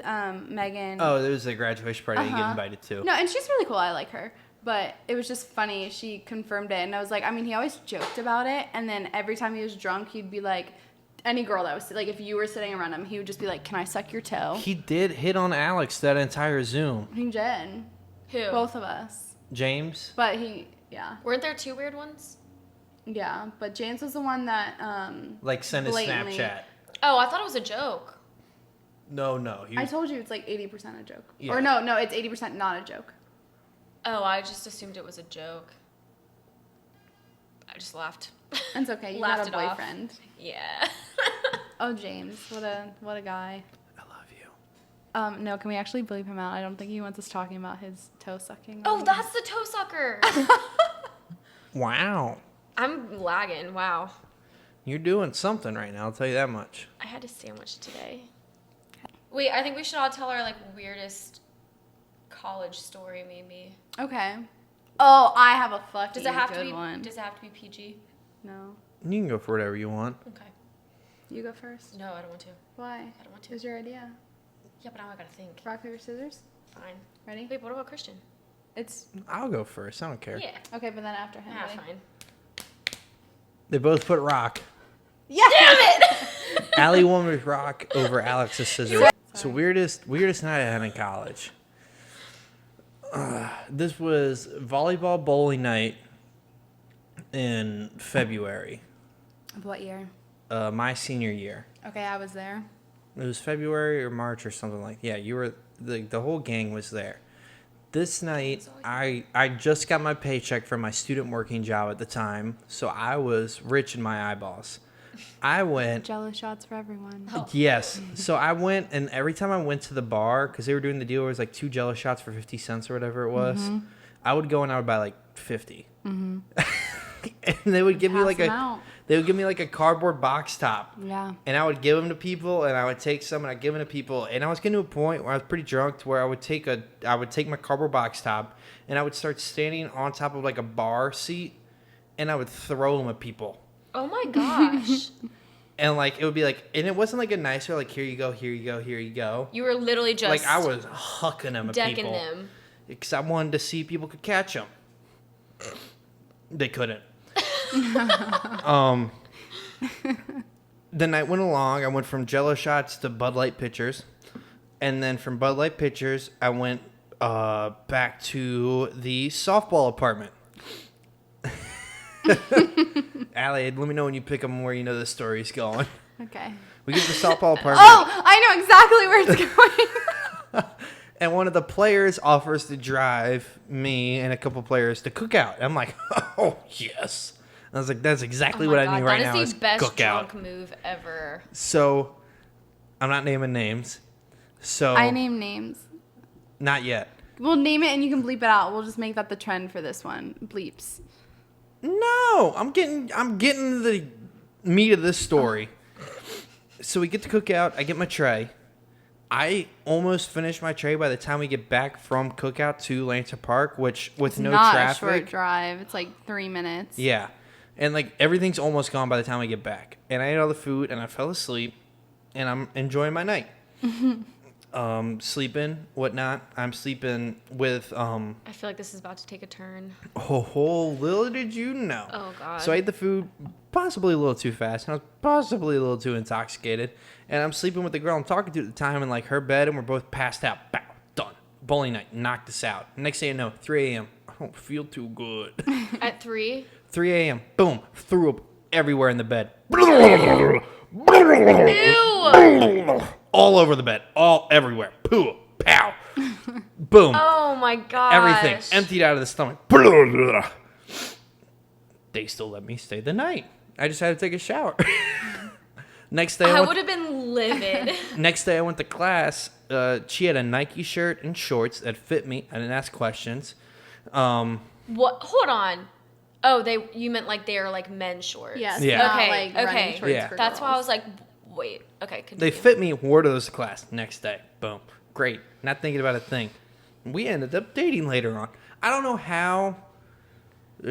Megan. Oh, there was a graduation party you get Uh-huh. invited to. No, and she's really cool. I like her. But it was just funny. She confirmed it, and I was like, I mean, he always joked about it, and then every time he was drunk, he'd be like, any girl that was like, if you were sitting around him, he would just be like, "Can I suck your toe?" He did hit on Alex that entire Zoom. He did. Who? Both of us. James? But yeah. Weren't there two weird ones? Yeah, but James was the one that Like send a blatantly- Snapchat. Oh, I thought it was a joke. No. He I was, told you it's like 80% a joke. Yeah. Or no, it's 80% not a joke. Oh, I just assumed it was a joke. I just laughed. It's okay. You Laughed got a it off. boyfriend. Yeah. Oh, James, what a guy. I love you. No, can we actually bleep him out? I don't think he wants us talking about his toe sucking. Oh, that's the toe sucker. Wow. I'm lagging. Wow. You're doing something right now, I'll tell you that much. I had a sandwich today. Wait, I think we should all tell our like weirdest college story, maybe. Okay. Oh, I have a fucking Does it have good to be? one. Does it have to be PG? No. You can go for whatever you want. Okay. You go first. No, I don't want to. Why? I don't want to. Who's your idea? Yeah, but now I gotta think. Rock, paper, scissors? Fine. Ready? Wait, what about Christian? It's I'll go first. I don't care. Yeah. okay, but then after him. Ah, ready? fine. They both put rock. Yeah. Damn it! Allie won with rock over Alex's scissors. So weirdest night I had in college. This was volleyball bowling night in February, Of what year? my senior year. Okay, I was there. It was February or March or something like. Yeah, you were the whole gang was there. This night, I just got my paycheck from my student working job at the time, so I was rich in my eyeballs. I went. Jello shots for everyone. Yes. So I went, and every time I went to the bar, because they were doing the deal where it was like 2 Jello shots for 50 cents or whatever it was, I would go and I would buy like 50. Mm-hmm. And they would give me Pass like them out. they would give me like a cardboard box top. Yeah. And I would give them to people, and I would take some, and I'd give them to people. And I was getting to a point where I was pretty drunk to where I would take my cardboard box top, and I would start standing on top of like a bar seat, and I would throw them at people. Oh my gosh. And like it would be like, and it wasn't like a nicer like here you go, here you go, here you go. You were literally just Like I was hucking them at decking people them. because I wanted to see if people could catch them. They couldn't. The night went along. I went from Jello shots to Bud Light pitchers, and then from Bud Light pitchers, I went back to the softball apartment. Allie, let me know when you pick them where you know the story's going. Okay. We get to the softball apartment. Oh, I know exactly where it's going. And one of the players offers to drive me and a couple players to Cookout. I'm like, oh, yes. I was like, that's exactly what I need right now That is is the best Cookout. drunk move ever. So, I'm not naming names. So, I name names. not yet. We'll name it and you can bleep it out. We'll just make that the trend for this one. Bleeps. No, I'm getting the meat of this story. So we get to Cookout. I get my tray. I almost finish my tray by the time we get back from Cookout to Lancer Park, which with no Not traffic. a short drive. It's like 3 minutes. Yeah. And, like, everything's almost gone by the time I get back. And I ate all the food, and I fell asleep, and I'm enjoying my night. Sleeping, whatnot. I'm sleeping with, I feel like this is about to take a turn. little did you know. Oh, God. So I ate the food possibly a little too fast, and I was possibly a little too intoxicated. And I'm sleeping with the girl I'm talking to at the time in, like, her bed, and we're both passed out. Bow, done. Bowling night, knocked us out. Next thing you know, 3 a.m. I don't feel too good. At 3? 3 a.m. Boom. Threw up everywhere in the bed. Ew! All over the bed. All everywhere. Poo. Pow. Boom. Oh, my gosh. Everything. Emptied out of the stomach. They still let me stay the night. I just had to take a shower. Next day, I would have been livid. Next day, I went to class. She had a Nike shirt and shorts that fit me. I didn't ask questions. What? Hold on. Oh, you meant like they are like men's shorts. Yes. Yeah. Not Okay, like okay. running shorts Yeah. for That's why I girls. was like, wait. Okay, continue. They fit me. Wore those to class. Next day. Boom. Great. Not thinking about a thing. We ended up dating later on. I don't know how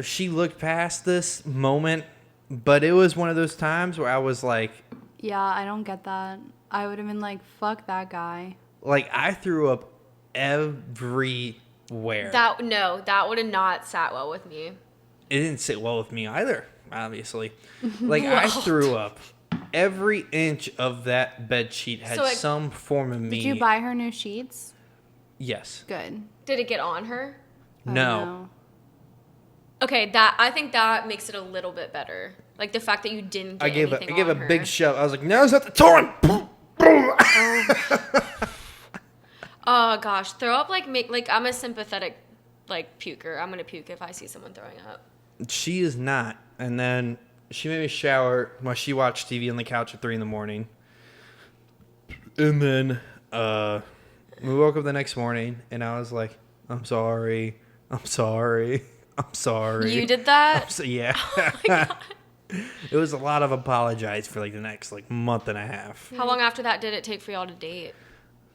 she looked past this moment, but it was one of those times where I was like, Yeah, I don't get that. I would have been like, fuck that guy. I threw up everywhere. That would have not sat well with me. It didn't sit well with me either, obviously. I threw up. Every inch of that bed sheet had some form of me. Did you buy her new sheets? Yes. Good. Did it get on her? Oh, No. Okay, I think that makes it a little bit better. Like the fact that you didn't get I gave anything a on her. big shove. I was like, now's not the time. Oh gosh, throw up I'm a sympathetic puker. I'm gonna puke if I see someone throwing up. She is not. And then she made me shower while she watched TV on the couch at 3 a.m. And then we woke up the next morning, and I was like, I'm sorry. I'm sorry. I'm sorry. You did that? Yeah. Oh my God. It was a lot of apologize for the next month and a half. How long after that did it take for y'all to date?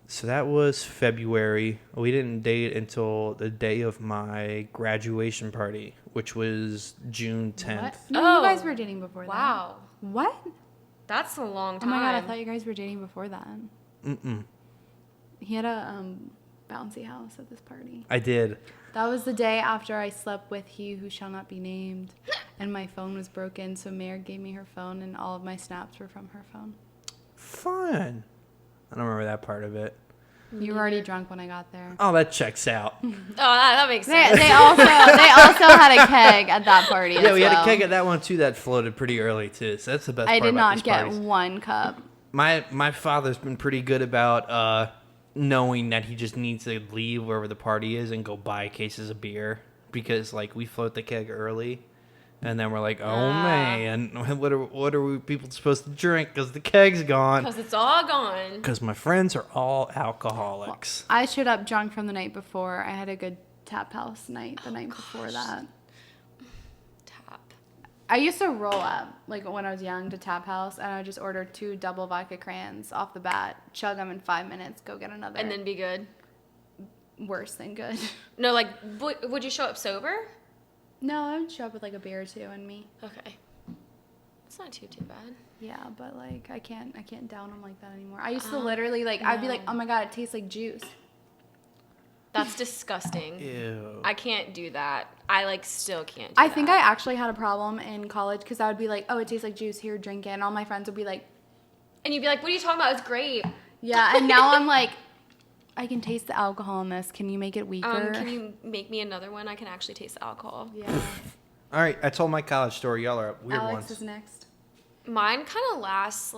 So that was February. We didn't date until the day of my graduation party, which was June 10th. What? No, Oh. you guys were dating before that. Wow. What? That's a long Oh time. my god, I thought you guys were dating before that. Mm-mm. He had a bouncy house at this party. I did. That was the day after I slept with he who shall not be named, and my phone was broken. So Mayor gave me her phone, and all of my snaps were from her phone. Fun. I don't remember that part of it. You were already drunk when I got there. Oh, that checks out. Oh, that makes They, sense. they also had a keg at that party. Yeah, as we had well. a keg at that one too that floated pretty early too. So that's the best I part did about not these get parties. one cup. My father's been pretty good about knowing that he just needs to leave wherever the party is and go buy cases of beer because we float the keg early, and then we're like, oh man, what are we people supposed to drink because the keg's gone? Because it's all gone. Because my friends are all alcoholics. I showed up drunk from the night before. I had a good tap house night the night before that. Tap. I used to roll up, when I was young, to Tap House, and I would just order 2 double vodka crayons off the bat, chug them in 5 minutes, go get another. And then be good. Worse than good. No, would you show up sober? No, I would show up with a beer or 2 in me. Okay. It's not too bad. Yeah, but I can't down them like that anymore. I used to literally I'd be like, oh my god, it tastes like juice. That's disgusting. Ew. I can't do that. I still can't do I that. think I actually had a problem in college because I would be like, oh, it tastes like juice, here, drink it. And all my friends would be like, And you'd be like, what are you talking about? It's great. yeah. And now I'm like, I can taste the alcohol in this. Can you make it weaker? Can you make me another one? I can actually taste the alcohol. Yeah. All right, I told my college story. Y'all are weird Alex ones. is next. Mine kind of lasts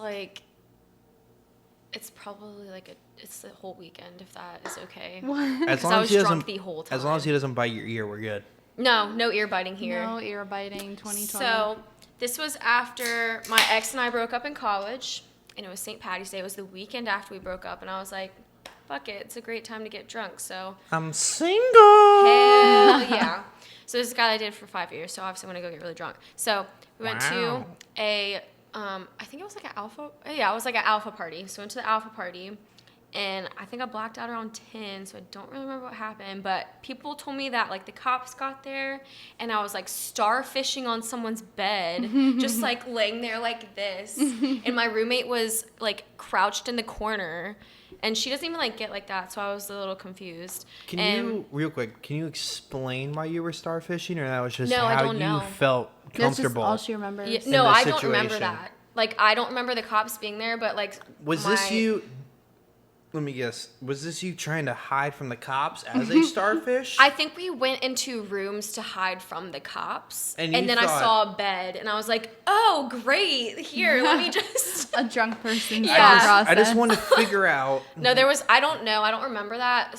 it's probably it's the whole weekend if that is okay. What? As 'Cause long I as was he drunk doesn't, the whole time. as long as he doesn't bite your ear, we're good. No ear biting here. No ear biting 2020. So this was after my ex and I broke up in college, and it was St. Patty's Day. It was the weekend after we broke up, and I was like, fuck it, it's a great time to get drunk. So I'm single. hell yeah. So this is a guy that I did for 5 years, so obviously I'm going to go get really drunk. So we went to I think it was an alpha party. So we went to the alpha party, And I think I blacked out around 10, so I don't really remember what happened. But people told me that, like, the cops got there, and I was, like, starfishing on someone's bed, just, like, laying there like this. And my roommate was, like, crouched in the corner. And she doesn't even, like, get like that, so I was a little confused. Real quick, can you explain why you were starfishing, or that was just No, I how don't you know. felt comfortable? That's just all she remembers. Yeah, no, the I don't remember situation. that. Like, I don't remember the cops being there, but, like, Was this you... Let me guess. Was this you trying to hide from the cops as a starfish? I think we went into rooms to hide from the cops. And And you then I thought- saw a bed, and I was like, oh, great. Here, let me just... A drunk person's Yeah. process. I just wanted to figure out... No, there was... I don't know. I don't remember that.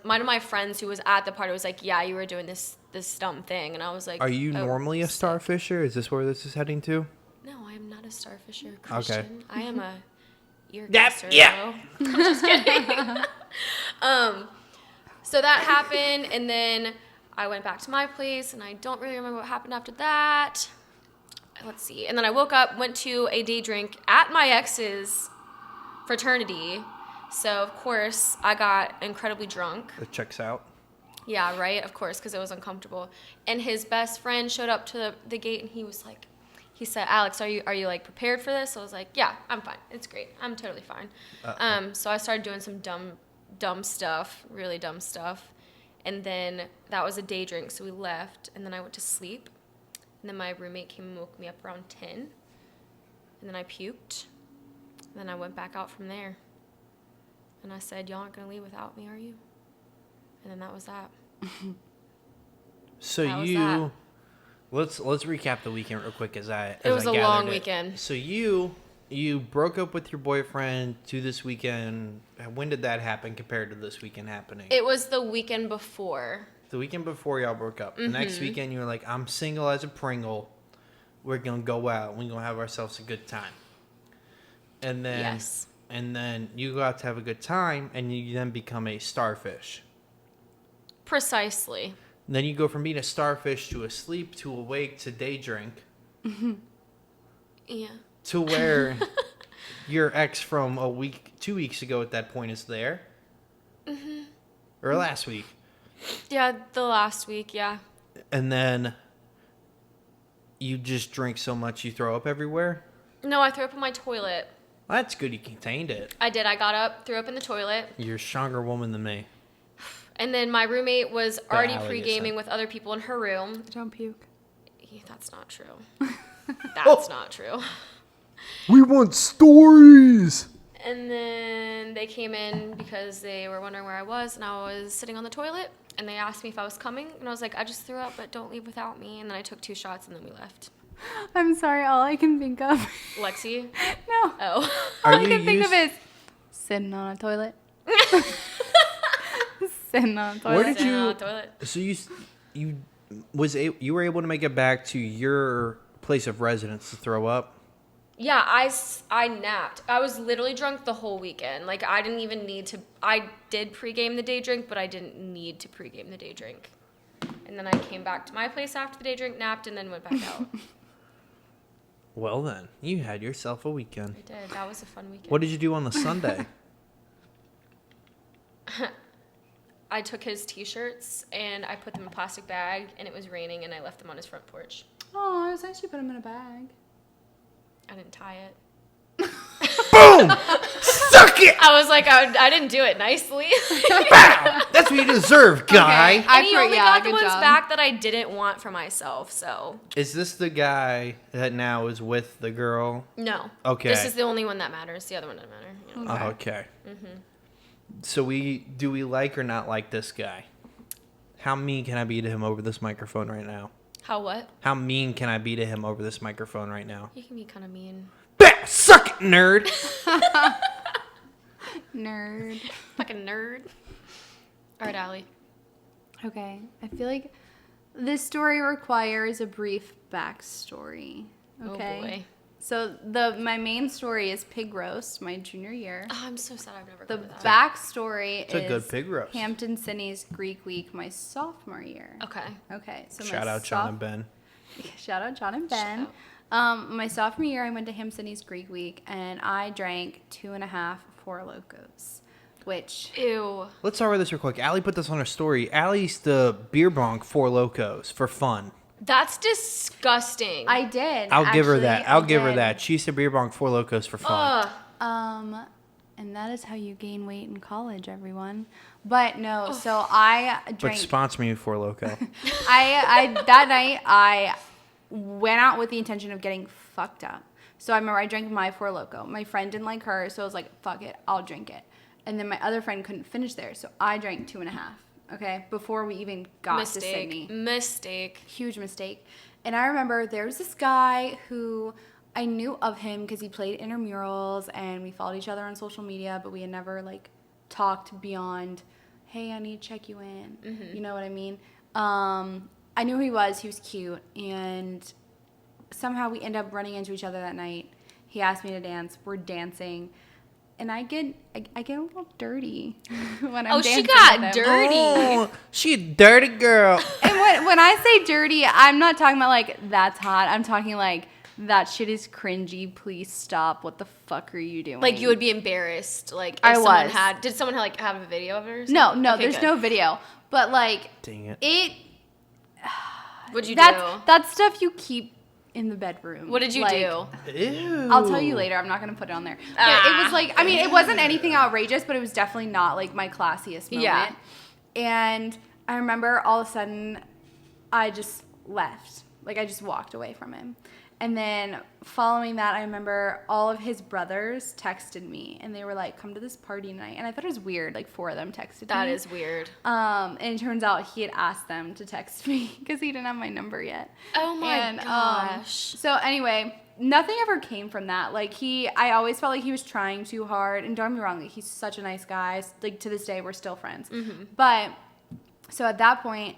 One of my friends who was at the party was like, yeah, you were doing this dumb thing. And I was like... Are you oh, normally a sick. starfisher? Is this where this is heading to? No, I am not a starfisher Christian. I am a ear Yep, kisser, yeah. though. I'm just kidding. So that happened, and then I went back to my place, and I don't really remember what happened after that. Let's see. And then I woke up, went to a day drink at my ex's fraternity. So, of course, I got incredibly drunk. It checks out. Yeah, right? Of course, because it was uncomfortable. And his best friend showed up to the gate, and he was like, he said, Alex, are you like prepared for this? I was like, yeah, I'm fine. It's great. I'm totally fine. So I started doing some dumb stuff, really dumb stuff. And then that was a day drink, so we left, and then I went to sleep. And then my roommate came and woke me up around 10. And then I puked. And then I went back out from there. And I said, y'all aren't going to leave without me, are you? And then that was that. So That was that. let's recap the weekend real quick as I It was a gathered long it. weekend. So you broke up with your boyfriend to this weekend. When did that happen compared to this weekend happening? It was the weekend before. The weekend before y'all broke up. The next weekend you were like, I'm single as a Pringle. We're gonna go out. We're gonna have ourselves a good time. And then Yes. And then you go out to have a good time, and you then become a starfish. Precisely. Then you go from being a starfish to asleep to awake to day drink Yeah. to where your ex from 2 weeks ago at that point is there. Or last week. Yeah, the last week, yeah. And then you just drink so much you throw up everywhere. No, I threw up in my toilet. Well, that's good you contained it. I did. I got up, threw up in the toilet. You're a stronger woman than me. And then my roommate was already Allie pre-gaming isn't. with other people in her room. Don't puke. Yeah, that's not true. That's not true. We want stories! And then they came in because they were wondering where I was, and I was sitting on the toilet, and they asked me if I was coming, and I was like, I just threw up, but don't leave without me. And then I took 2 shots, and then we left. I'm sorry, all I can think of. Lexi? No. Oh. All Are I you can think of used- is sitting on a toilet. Sitting on a toilet. Where did Sitting on you? the toilet. So you were able to make it back to your place of residence to throw up. Yeah, I napped. I was literally drunk the whole weekend. Like, I didn't even need to. I did pregame the day drink, but I didn't need to pregame the day drink. And then I came back to my place after the day drink, napped, and then went back out. Well then, you had yourself a weekend. I did. That was a fun weekend. What did you do on the Sunday? I took his t-shirts and I put them in a plastic bag, and it was raining, and I left them on his front porch. Oh, it was nice you put him in a bag. I didn't tie it. Boom! Suck it! I was like, I didn't do it nicely. Bow! That's what you deserve, guy. Okay. And he only got the good ones job. back that I didn't want for myself, so Is this the guy that now is with the girl? no. Okay. This is the only one that matters. The other one doesn't matter. You know? Oh, okay. So do we like or not like this guy? How mean can I be to him over this microphone right now? How what? How mean can I be to him over this microphone right now? You can be kind of mean. Bah! Suck it, nerd! Nerd. Fucking nerd. All right, Allie. Okay, I feel like this story requires a brief backstory. Okay. Oh boy. So my main story is pig roast, my junior year. Oh, I'm so sad I've never The gone to that. backstory It's a is good pig roast. Hampton Cindy's Greek Week, my sophomore year. Okay. Okay, so Shout out John and Ben. Shout out John and Ben. Shout My sophomore year, I went to Hampton Cindy's Greek Week, and I drank 2.5 Four Locos. Which Ew. Let's start with this real quick. Allie put this on her story. Allie's the beer bonk Four Locos for fun. That's disgusting. I did. I'll give her actually, that. I I'll give her did. that. She used to beer bonk Four Locos for fun. Ugh. And that is how you gain weight in college, everyone. But no, so I But drank. sponsor me Four Loco. I that night I went out with the intention of getting fucked up. So I remember I drank my Four Loko. My friend didn't like her, so I was like, fuck it, I'll drink it. And then my other friend couldn't finish theirs, so I drank 2.5. Okay, before we even got to Sydney. Mistake. Huge mistake. And I remember there was this guy who I knew of him because he played intramurals and we followed each other on social media, but we had never like talked beyond, hey, I need to check you in. Mm-hmm. You know what I mean? I knew who he was. He was cute. And somehow we end up running into each other that night. He asked me to dance. We're dancing. And I get a little dirty when I'm dancing. She got with him. dirty. Oh, she a dirty girl. And when I say dirty, I'm not talking about like that's hot. I'm talking like that shit is cringy. Please stop. What the fuck are you doing? Like you would be embarrassed. Like if I someone was. had. Did someone like have a video of it or No, something? Okay, there's good. no video. But like Dang it. What'd you do? That's stuff you keep in the bedroom. What did you Like, do? Ew. I'll tell you later. I'm not gonna put it on there. But it was like, I mean, it wasn't anything outrageous, but it was definitely not like my classiest moment. Yeah. And I remember all of a sudden, I just left. Like I just walked away from him. And then following that, I remember all of his brothers texted me and they were like, come to this party tonight. And I thought it was weird. Like 4 of them texted me. That is weird. And it turns out he had asked them to text me because he didn't have my number yet. Oh my gosh. So anyway, nothing ever came from that. Like I always felt like he was trying too hard. And don't get me wrong, like, he's such a nice guy. Like to this day, we're still friends. Mm-hmm. But so at that point,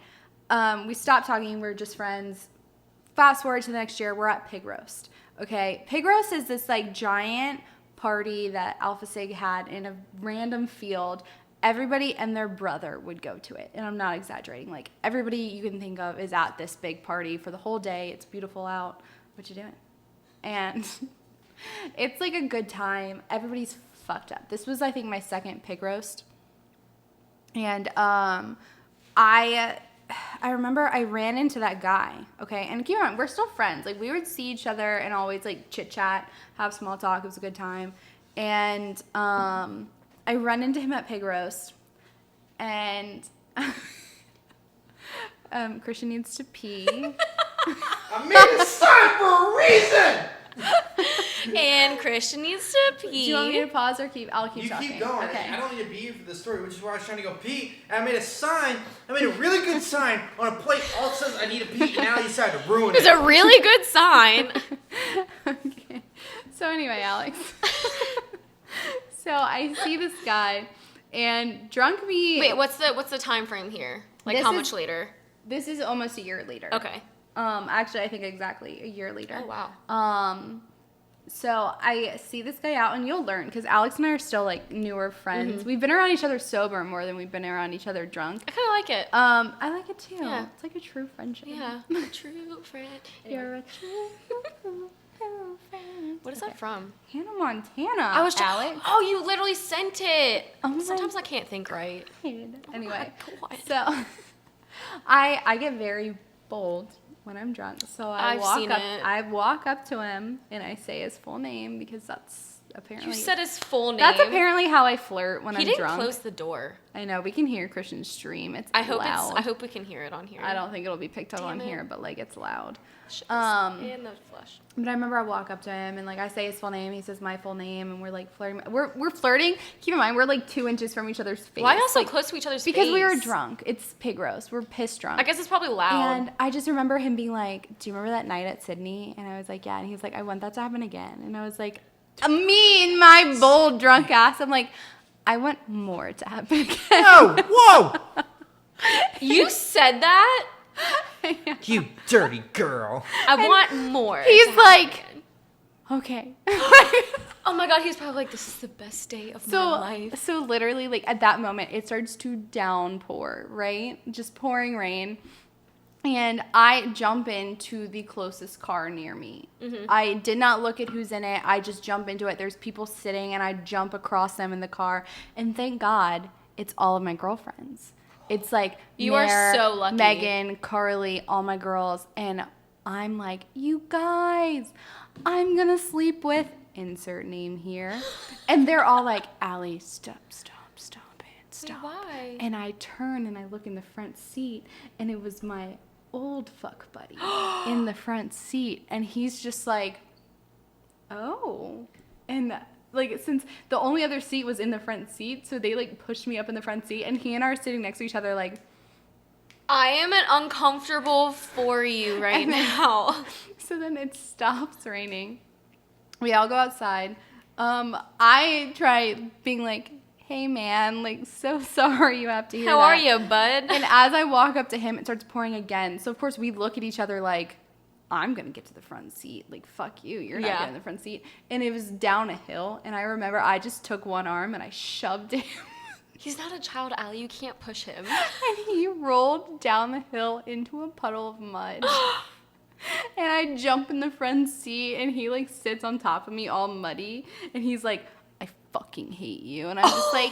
we stopped talking. We're just friends. Fast forward to the next year, we're at Pig Roast. Okay, Pig Roast is this like giant party that Alpha Sig had in a random field. Everybody and their brother would go to it, and I'm not exaggerating. Like everybody you can think of is at this big party for the whole day. It's beautiful out. What you doing? And it's like a good time. Everybody's fucked up. This was, I think, my second Pig Roast, and I remember I ran into that guy, okay? And keep in mind, we're still friends. Like, we would see each other and always, like, chit-chat, have small talk. It was a good time. And I run into him at Pig Roast, and Christian needs to pee. I made a sign for a reason. And Christian needs to pee. Do you want me to pause or I'll keep You talking? keep going. Okay. I don't need to be here for this story, which is why I was trying to go pee. And I made a sign. I made a really good sign on a plate. All it says I need to pee, and now you decided to ruin it. It's a really good sign. Okay. So anyway, Alex. So I see this guy, and drunk me. Wait, what's the time frame here? Like This how is- much later? This is almost a year later. Okay. Actually, I think exactly a year later. Oh wow. So I see this guy out, and you'll learn because Alex and I are still like newer friends. Mm-hmm. We've been around each other sober more than we've been around each other drunk. I kind of like it. I like it too. Yeah. It's like a true friendship. Yeah. True friend. You're a true friend. What is that from? Hannah Montana. I was Alex. Oh, you literally sent it. Oh my Sometimes I can't think right. Anyway, God. so I get very bold when I'm drunk. So I've seen it. I walk up to him and I say his full name because that's apparently You said his full name. that's apparently how I flirt when He I'm didn't drunk. close the door. I know we can hear Christian's stream. It's I hope loud. I hope we can hear it on here. I don't think it'll be picked up on Damn it. here, but like it's loud. In the flesh. But I remember I walk up to him and like I say his full name, he says my full name, and we're like flirting. We're flirting. Keep in mind we're like 2 inches from each other's face. Why y'all so like, close to each other's because we were face? drunk. It's Pig Roast. We're pissed drunk. I guess it's probably loud. And I just remember him being like, "Do you remember that night at Sydney?" And I was like, "Yeah." And he was like, "I want that to happen again." And I was like, "Me and my bold drunk ass." I'm like, "I want more to happen again." Whoa, whoa! You said that? You dirty girl. I want more. He's to like, happen. "Okay." Oh my god, he's probably like, this is the best day of my life. So literally, like at that moment, it starts to downpour, right? Just pouring rain. And I jump into the closest car near me. I did not look at who's in it. I just jump into it. There's people sitting, and I jump across them in the car. And thank God, it's all of my girlfriends. It's like You are Mare, so lucky. Megan, Carly, all my girls. And I'm like, you guys, I'm going to sleep with insert name here. And they're all like, Allie, stop it. Stop. Why? And I turn and I look in the front seat, and it was my old fuck buddy in the front seat, and he's just like, oh. And like, since the only other seat was in the front seat, so they like pushed me up in the front seat, and he and I are sitting next to each other like, I am uncomfortable for you right now. So then it stops raining. We all go outside. I try being like, hey man, like, so sorry you have to hear How that. are you, bud? And as I walk up to him, it starts pouring again. So of course we look at each other like, I'm gonna get to the front seat. Like, fuck you, you're not getting in the front seat. And it was down a hill, and I remember I just took one arm and I shoved him. He's not a child, Allie. You can't push him. And he rolled down the hill into a puddle of mud. And I jump in the front seat, and he like sits on top of me all muddy, and he's like, I fucking hate you. And I'm just like,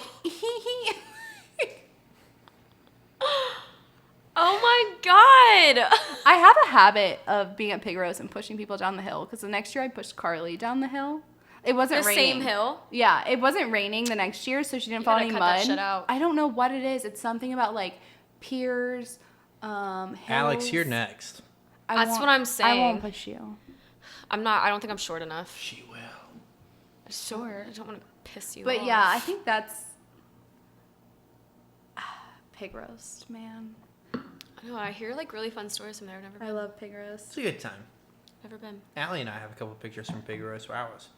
Oh my god. I have a habit of being at Pig Roast and pushing people down the hill, because the next year I pushed Carly down the hill. It wasn't The raining. same hill? Yeah, it wasn't raining the next year, so she didn't You fall gotta any cut mud. that shit out. I don't know what it is. It's something about like piers, hills. Alex, you're next. That's what I'm saying. I won't push you. I don't think I'm short enough. She will. Sure. I don't want to piss you But off. yeah, I think that's Pig Roast, man. I know, I hear like really fun stories from there. I've never been. I love Pig Roast. It's a good time. Never been. Allie and I have a couple pictures from Big Roast where I was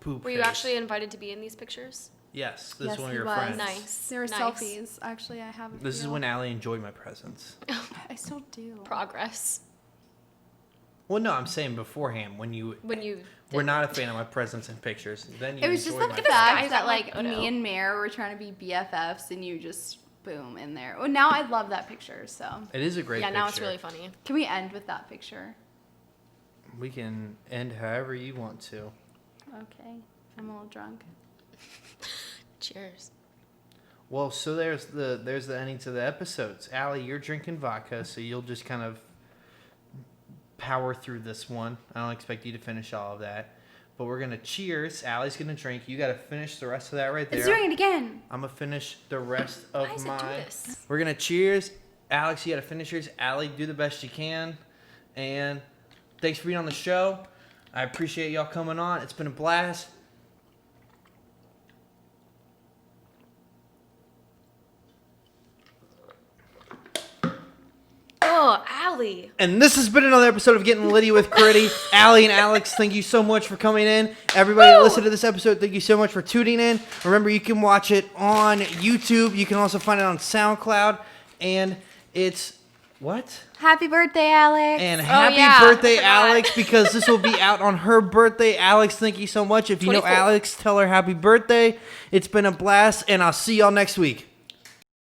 poop Were you faced. actually invited to be in these pictures? Yes, this Yes, is one of he your was. friends. Nice. There were Nice. selfies. Actually, I have a This is few. when Allie enjoyed my presence. I still do. Progress. Well, no, I'm saying beforehand when you When you were not a fan of my presence in pictures. Then you It was just enjoyed the my this fact guy's that got my like photo. me and Mare were trying to be BFFs, and you just boom in there. Well, now I love that picture. So It is a great yeah, picture. now it's really funny. can we end with that picture? We can end however you want to. Okay, I'm a little drunk. Cheers. Well, so there's the ending to the episodes. Allie, you're drinking vodka, so you'll just kind of power through this one. I don't expect you to finish all of that. But we're going to cheers. Allie's going to drink. You got to finish the rest of that right there. It's doing it again. I'm going to finish the rest of Why does it do mine. this? We're going to cheers. Alex, you got to finish yours. Allie, do the best you can. And thanks for being on the show. I appreciate y'all coming on. It's been a blast. Oh, Allie. And this has been another episode of Getting Litty with Critty. Allie and Alex, thank you so much for coming in. Everybody that listened to this episode, thank you so much for tuning in. Remember, you can watch it on YouTube. You can also find it on SoundCloud. And it's, what? Happy birthday, Alex. And happy yeah, birthday, I forgot. Alex, because this will be out on her birthday. Alex, thank you so much. If you know 24th. Alex, tell her happy birthday. It's been a blast, and I'll see y'all next week.